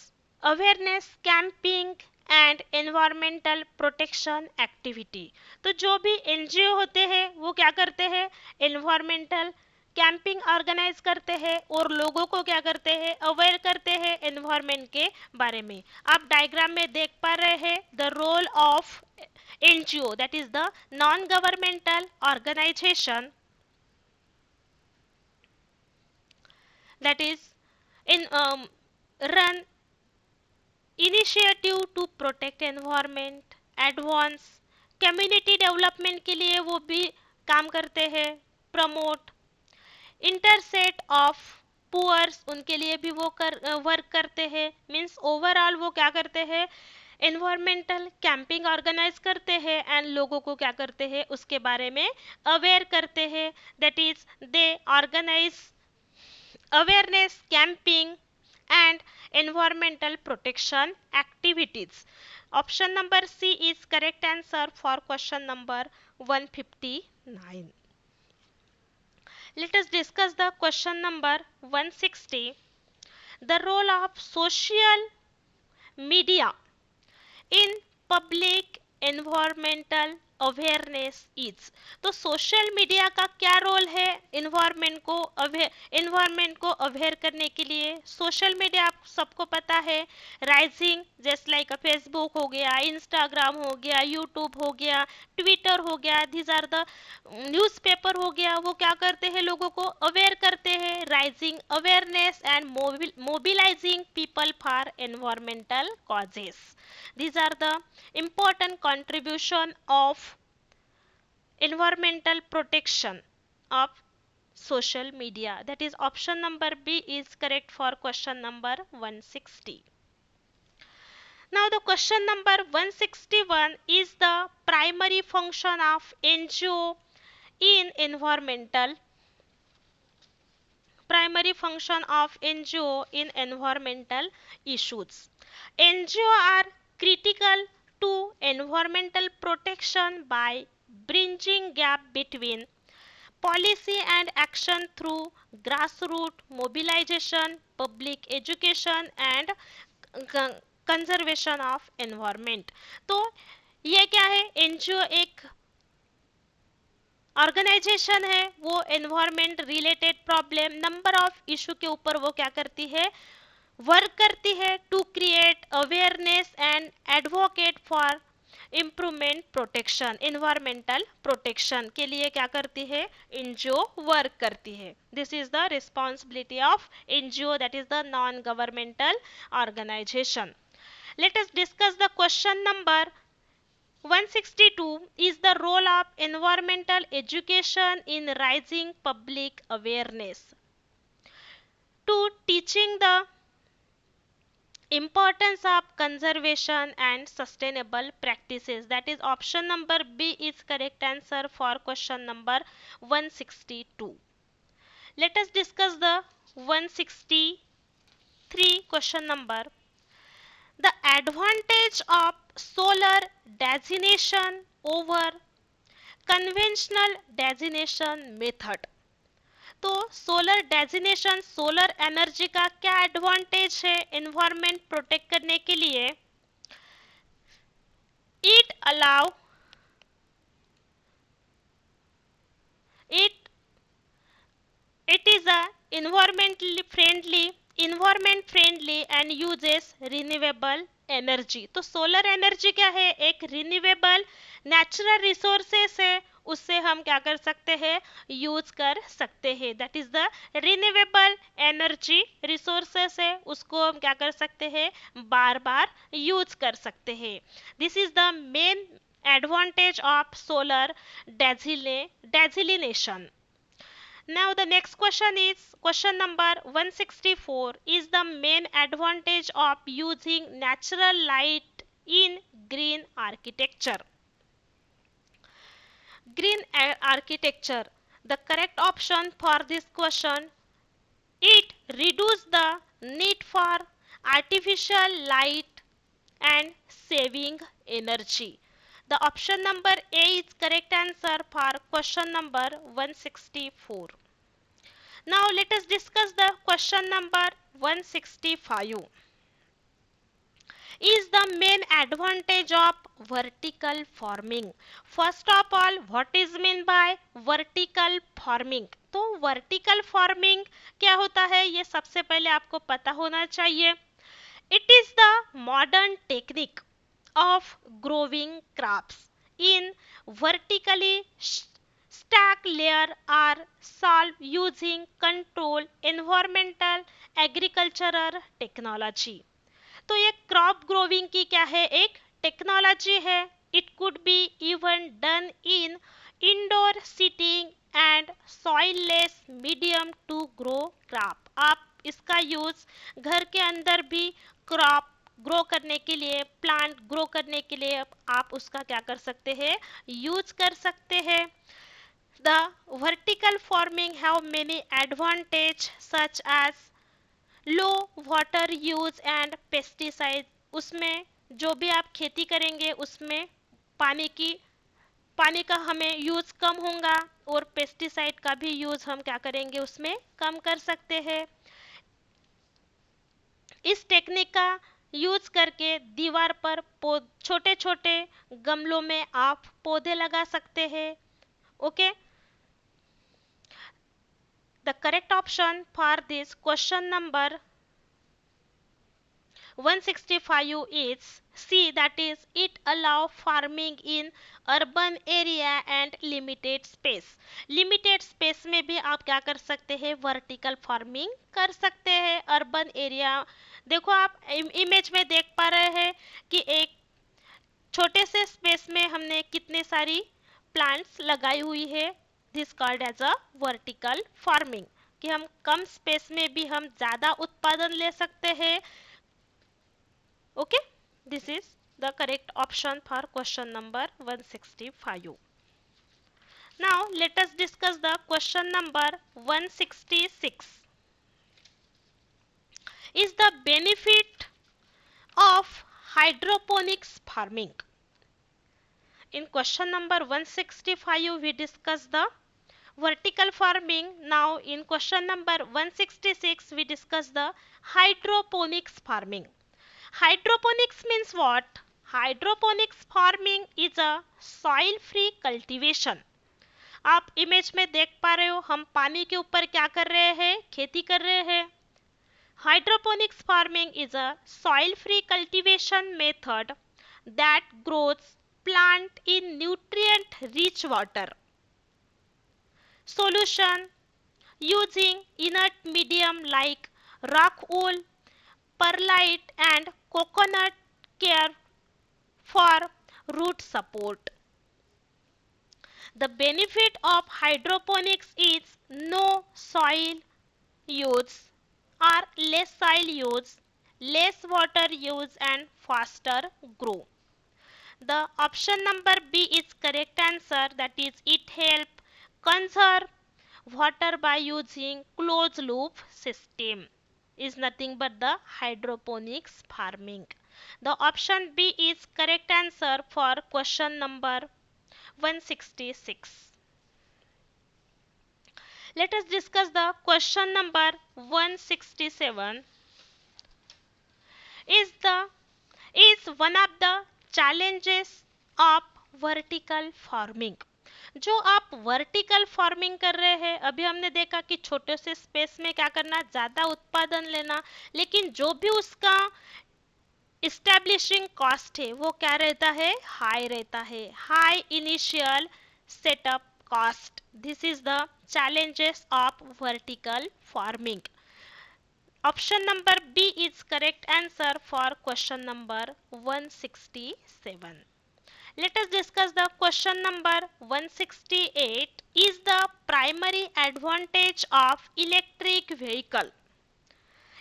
S1: awareness camping and environmental protection activity. तो जो भी एनजीओ होते हैं वो क्या करते हैं, एनवायरमेंटल कैंपिंग ऑर्गेनाइज करते हैं और लोगों को क्या करते हैं, अवेयर करते हैं एनवायरमेंट के बारे में. आप डायग्राम में देख पा रहे हैं the role of NGO, that is the non governmental organisation that is in run initiative to protect environment, advance community development के लिए वो भी काम करते हैं, प्रमोट इंटरसेट ऑफ पुअर्स, उनके लिए भी वो वर्क करते हैं। मीन्स ओवरऑल वो क्या करते हैं, एनवायरमेंटल कैंपिंग ऑर्गेनाइज करते हैं एंड लोगों को क्या करते हैं, उसके बारे में अवेयर करते हैं। That is they organise awareness camping and environmental protection activities. Option number C is correct answer for question number 159. Let us discuss the question number 160. The role of social media in public environmental awareness is. तो social media का क्या role है environment को aware करने के लिए। Social media आप सबको पता है, राइजिंग जस्ट लाइक फेसबुक हो गया, इंस्टाग्राम हो गया, यूट्यूब हो गया, ट्विटर हो गया, दीज आर द न्यूज़पेपर हो गया, वो क्या करते हैं, लोगों को अवेयर करते हैं, rising awareness and mobilising people for environmental causes. These are the important contribution of environmental protection of social media. That is option number B is correct for question number 160. Now the question number 161 is the primary function of NGO in environmental issues. NGO are critical to environmental protection by bridging gap between policy and action through grassroots mobilization, public education and conservation of environment. तो ये क्या है, NGO एक organisation है, वो environment related problem, number of issue के ऊपर वो क्या करती है, वर्क करती है to create awareness and advocate for improvement protection, environmental protection के लिए क्या करती है, एनजीओ वर्क करती है। This is the responsibility of NGO, that is the non governmental organisation. Let us discuss the question number 162 is the role of environmental education in raising public awareness to teaching the importance of conservation and sustainable practices. That is option number B is correct answer for question number 162. Let us discuss the 163 question number. The advantage of solar designation over conventional designation method. तो solar designation, solar energy का क्या advantage है environment protect करने के लिए। It allow it is a environment friendly and uses renewable energy. तो solar energy क्या है, एक रिन्यूएबल नेचुरल रिसोर्सेस है, उससे हम क्या कर सकते हैं, यूज कर सकते हैं। That is the renewable energy resources है, उसको हम क्या कर सकते हैं, बार बार यूज कर सकते हैं। This is the main advantage of solar designation. Now the next question is question number 164 is the main advantage of using natural light in green architecture. Green architecture, the correct option for this question, it reduces the need for artificial light and saving energy. The option number A is correct answer for question number 164. Now let us discuss the question number 165. Is the main advantage of vertical farming. First of all, what is mean by vertical farming? तो vertical farming क्या होता है, ये सबसे पहले आपको पता होना चाहिए। It is the modern technique of growing crops in vertically stacked layer are solved using control environmental agricultural technology. तो ये क्रॉप ग्रोविंग की क्या है, एक टेक्नोलॉजी है। It could be even done in indoor sitting and soilless medium to grow crop। आप इसका use घर के अंदर भी क्रॉप ग्रो करने के लिए, प्लांट ग्रो करने के लिए आप उसका क्या कर सकते हैं, यूज कर सकते हैं। The vertical farming have many advantage such as low water use and pesticide. उसमें जो भी आप खेती करेंगे उसमें पानी का हमें यूज कम होगा और पेस्टिसाइड का भी यूज हम क्या करेंगे उसमें कम कर सकते हैं। इस टेक्निक का यूज करके दीवार पर छोटे छोटे गमलों में आप पौधे लगा सकते हैं। Okay, the correct option for this question number 165 is C, that is it allow farming in urban area and limited space। limited space में भी आप क्या कर सकते हैं, वर्टिकल फार्मिंग कर सकते हैं। अर्बन एरिया, देखो आप इमेज में देख पा रहे हैं कि एक छोटे से स्पेस में हमने कितने सारी प्लांट्स लगाई हुई है। This called as a vertical farming, कि हम कम स्पेस में भी हम ज्यादा उत्पादन ले सकते हैं। Okay, this is the correct option for question number 165. Now let us discuss the question number 166. Is the benefit of hydroponics farming? In question number 165 we discuss the vertical farming. Now in question number 166 we discuss the hydroponics farming. Hydroponics means what? Hydroponics farming is a soil free cultivation। आप image में देख पा रहे हो हम पानी के ऊपर क्या कर रहे हैं, खेती कर रहे हैं। Hydroponics farming is a soil free cultivation method that grows plant in nutrient rich water solution using inert medium like rock wool, perlite and coconut care for root support. The benefit of hydroponics is no soil use or less soil use, less water use and faster grow. The option number B is correct answer, that is it help conserve water by using closed loop system, is nothing but the hydroponics farming. The option B is correct answer for question number 166. Let us discuss the question number 167. Is one of the challenges of vertical farming। जो आप vertical farming कर रहे हैं, अभी हमने देखा कि छोटे से स्पेस में क्या करना, ज्यादा उत्पादन लेना, लेकिन जो भी उसका इस्टेब्लिशिंग कॉस्ट है वो क्या रहता है, हाई रहता है, high initial setup cost. This is the challenges of vertical farming. Option number B is correct answer for question number 167. Let us discuss the question number 168. Is the primary advantage of electric vehicle?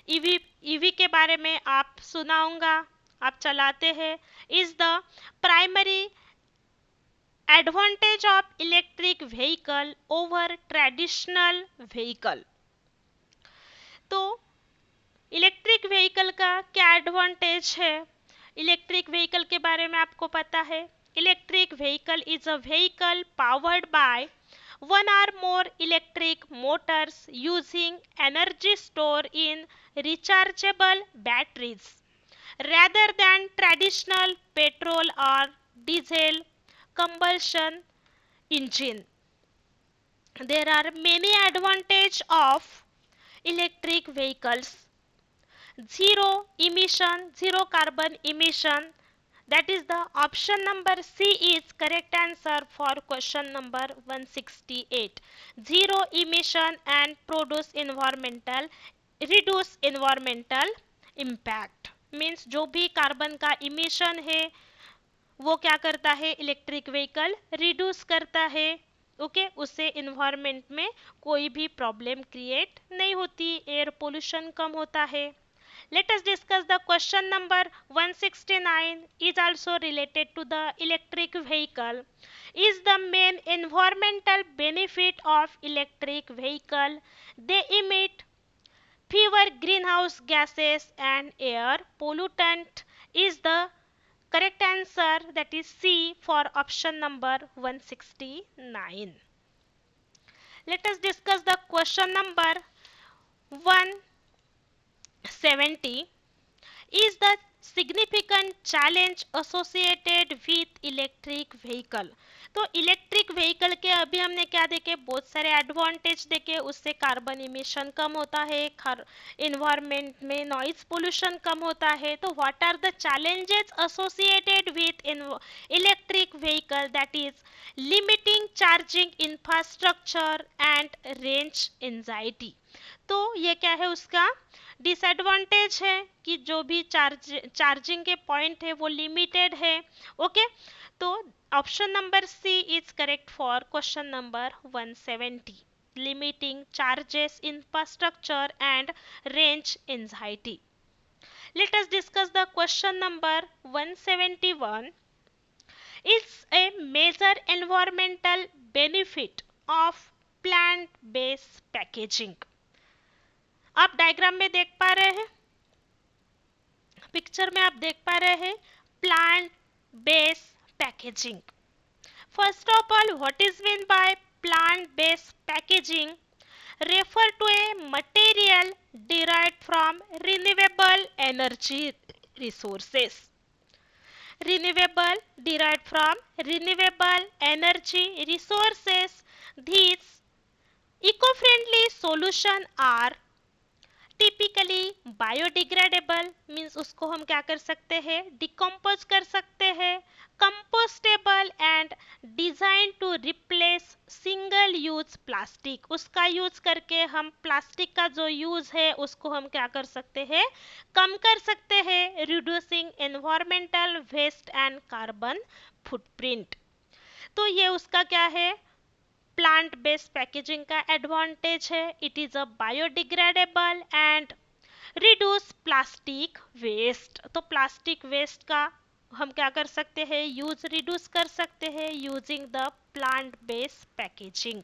S1: EV के बारे में आप सुना होगा, आप चलाते हैं। Is the primary advantage of electric vehicle over traditional vehicle. तो इलेक्ट्रिक व्हीकल का क्या एडवांटेज है, इलेक्ट्रिक व्हीकल के बारे में आपको पता है। Electric vehicle is a vehicle powered by one or more electric motors using energy stored in rechargeable batteries rather than traditional petrol or diesel combustion engine. There are many advantages of electric vehicles. Zero carbon emission, that is the option number C is correct answer for question number 168. Zero emission and reduce environmental impact means जो भी carbon का emission है वो क्या करता है, electric vehicle reduce करता है। ओके, उससे इन्वायरमेंट में कोई भी प्रॉब्लम क्रिएट नहीं होती, एयर पोल्यूशन कम होता है। Let us discuss the question number 169 is also related to the electric vehicle. Is the main environmental benefit of electric vehicle? They emit fewer greenhouse gases and air pollutant is the correct answer, that is C for option number 169. Let us discuss the question number 170. Is the significant challenge associated with electric vehicle? तो electric vehicle के अभी हमने क्या देखे, बहुत सारे advantage देखे, उससे कार्बन इमिशन कम होता है, इन्वायरमेंट में नॉइज पोल्यूशन कम होता है। तो what are the challenges associated with electric vehicle? That is limiting charging infrastructure and range anxiety. तो ये क्या है, उसका डिसएडवांटेज है कि जो भी चार्जिंग के पॉइंट है वो लिमिटेड है। ओके, तो option number C is correct for question number 170, limiting charges infrastructure and range anxiety. Let us discuss the question number 171. It's a major environmental benefit of plant based packaging. आप diagram में देख पा रहे हैं, picture में आप देख पा रहे हैं plant based packaging. First of all, what is mean by plant based packaging? Refer to a material derived from renewable energy resources. Renewable derived from renewable energy resources. These eco-friendly solution are typically biodegradable, means उसको हम क्या कर सकते हैं, decompose कर सकते हैं। Compostable and design to replace single use plastic, उसका यूज करके हम प्लास्टिक का जो यूज है उसको हम क्या कर सकते हैं, कम कर सकते हैं। Reducing environmental waste and carbon footprint. तो ये उसका क्या है, प्लांट बेस्ड पैकेजिंग का एडवांटेज है। It is a biodegradable and reduce plastic waste. तो प्लास्टिक वेस्ट का हम क्या कर सकते हैं, यूज रिड्यूस कर सकते हैं using the plant based packaging.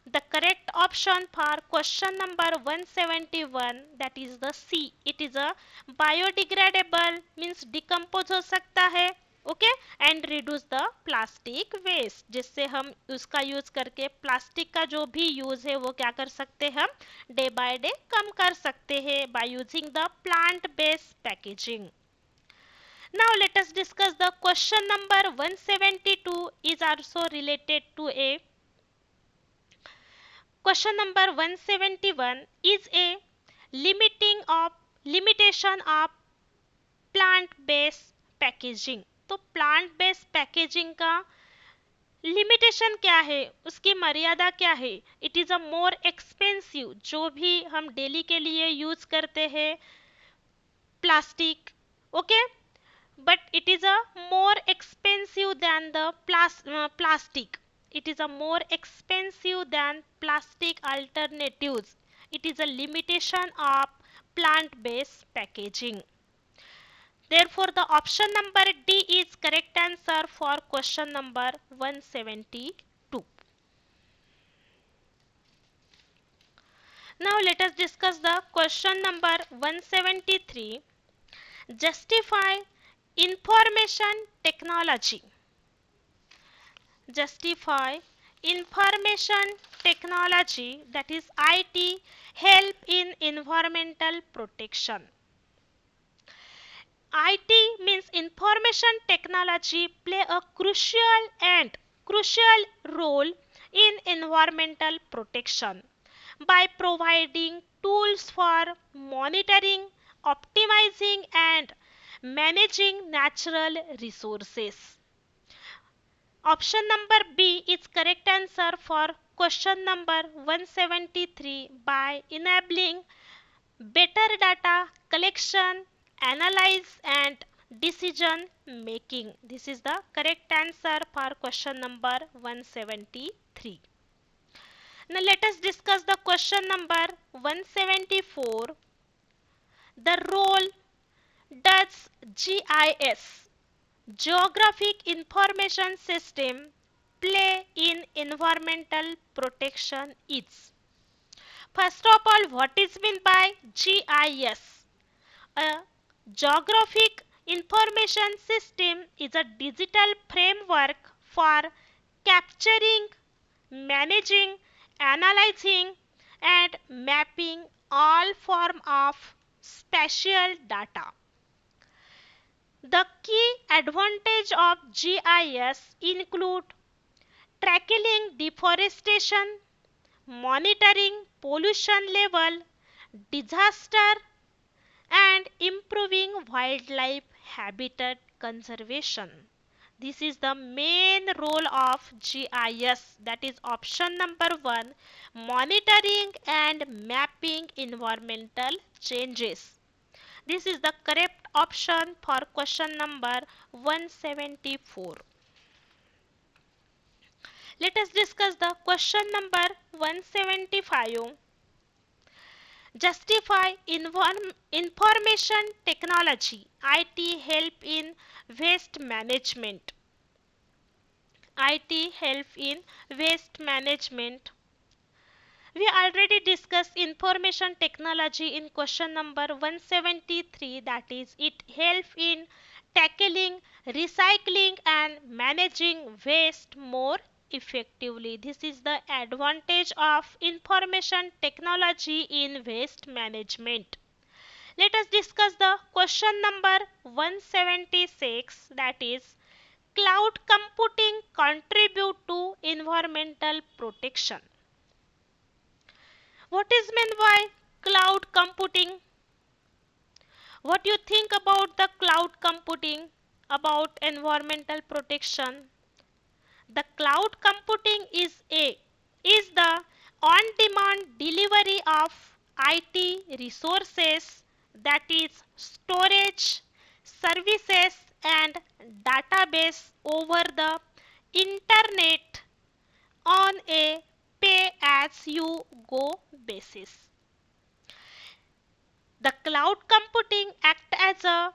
S1: The correct option for question number 171, that is the C, it is a biodegradable, means decompose हो सकता है। Okay, and reduce the plastic waste, जिससे हम उसका यूज करके प्लास्टिक का जो भी यूज है वो क्या कर सकते हैं, हम डे बाय डे कम कर सकते हैं by using the plant based packaging. Now let us discuss the question number 172 is also related to a question number 171 is a limitation of plant based packaging। तो प्लांट बेस्ड पैकेजिंग का limitation क्या है, उसकी मर्यादा क्या है? It is a more expensive, जो भी हम डेली के लिए यूज करते हैं plastic, okay, but it is a more expensive than the plastic, it is a more expensive than plastic alternatives. It is a limitation of plant based packaging. Therefore, the option number D is correct answer for question number 172. Now let us discuss the question number 173. Justify information technology. Justify information technology, that is IT, help in environmental protection. IT means information technology play a crucial role in environmental protection by providing tools for monitoring, optimizing and managing natural resources. Option number B is correct answer for question number 173 by enabling better data collection, analyze and decision making. This is the correct answer for question number 173. Now let us discuss the question number 174. The role does GIS, Geographic Information System, play in environmental protection is. First of all, what is meant by GIS? A Geographic Information System is a digital framework for capturing, managing, analyzing, and mapping all form of spatial data. The key advantage of GIS include tracking deforestation, monitoring pollution level, disaster, and improving wildlife habitat conservation. This is the main role of GIS, that is option number 1, monitoring and mapping environmental changes. This is the correct option for question number 174. Let us discuss the question number 175. Justify information technology IT help in waste management. IT help in waste management. We already discussed information technology in question number 173, that is it helps in tackling, recycling and managing waste more effectively. This is the advantage of information technology in waste management. Let us discuss the question number 176, that is cloud computing contribute to environmental protection. What is meant by cloud computing? What do you think about the cloud computing, about environmental protection? The cloud computing is the on-demand delivery of IT resources, that is storage, services and database over the internet on a pay-as-you-go basis. The cloud computing acts as a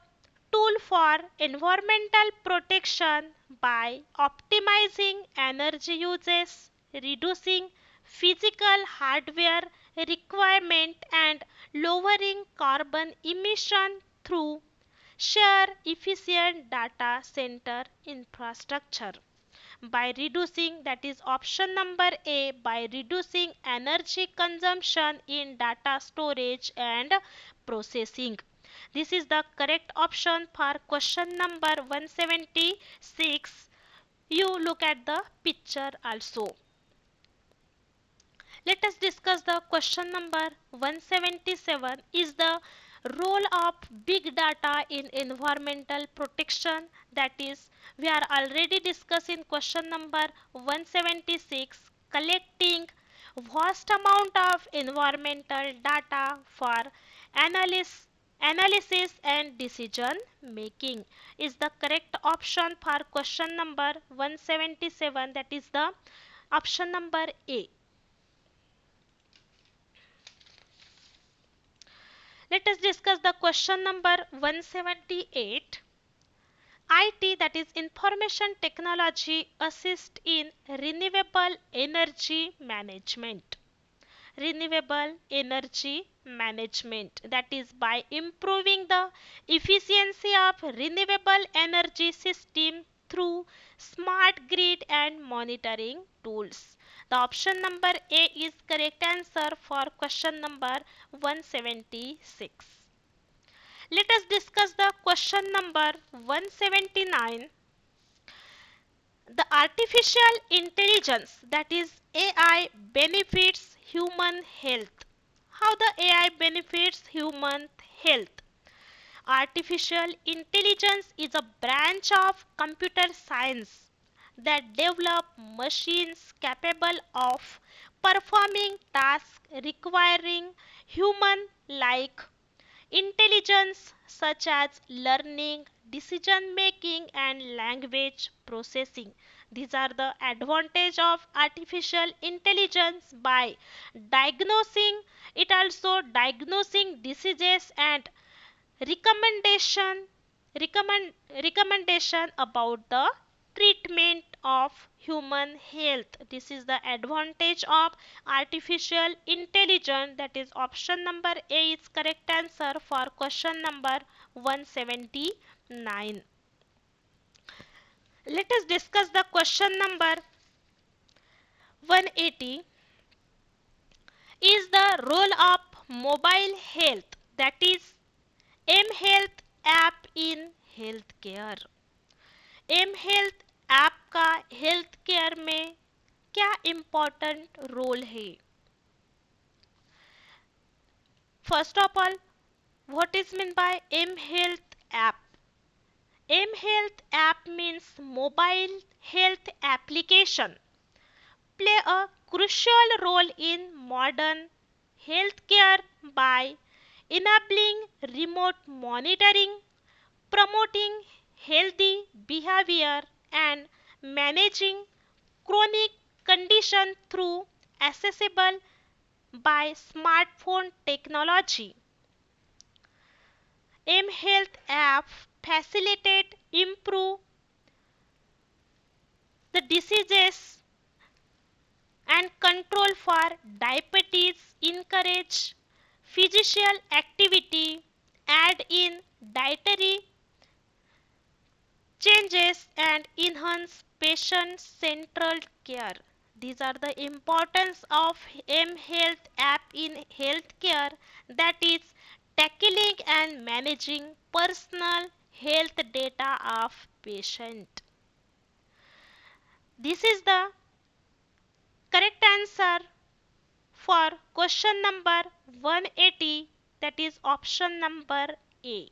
S1: tool for environmental protection by optimizing energy uses, reducing physical hardware requirement and lowering carbon emission through sheer efficient data center infrastructure. By reducing, that is option number A, by reducing energy consumption in data storage and processing. This is the correct option for question number 176. You look at the picture also. Let us discuss the question number 177, is the role of big data in environmental protection. That is, we are already discussing question number 176, collecting vast amount of environmental data for analysis and decision making is the correct option for question number 177, that is the option number A. Let us discuss the question number 178. IT, that is information technology, assist in renewable energy management. Renewable energy management, that is by improving the efficiency of renewable energy system through smart grid and monitoring tools. The option number A is correct answer for question number 176. Let us discuss the question number 179. The artificial intelligence, that is AI, benefits human health. How the AI benefits human health? Artificial intelligence is a branch of computer science that develop machines capable of performing tasks requiring human like intelligence such as learning, decision making and language processing. These are the advantage of artificial intelligence by diagnosing it also diagnosing diseases and recommendation recommend recommendation about the treatment of human health. This is the advantage of artificial intelligence, that is option number A is correct answer for question number 179. Let us discuss the question number 180. Is the role of mobile health, that is M Health app in health care. M health app का health care में क्या important role है? First of all, what is mean by M health app? M health app means mobile health application play a crucial role in modern healthcare by enabling remote monitoring, promoting healthy behavior, and managing chronic condition through accessible by smartphone technology. mHealth app facilitate improve the diseases and control for diabetes, encourage physical activity, add in dietary changes and enhance patient central care. These are the importance of mHealth app in healthcare, that is tackling and managing personal health data of patient. This is the correct answer for question number 180, that is option number A.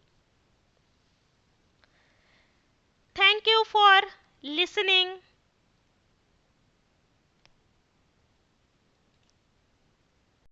S1: Thank you for listening.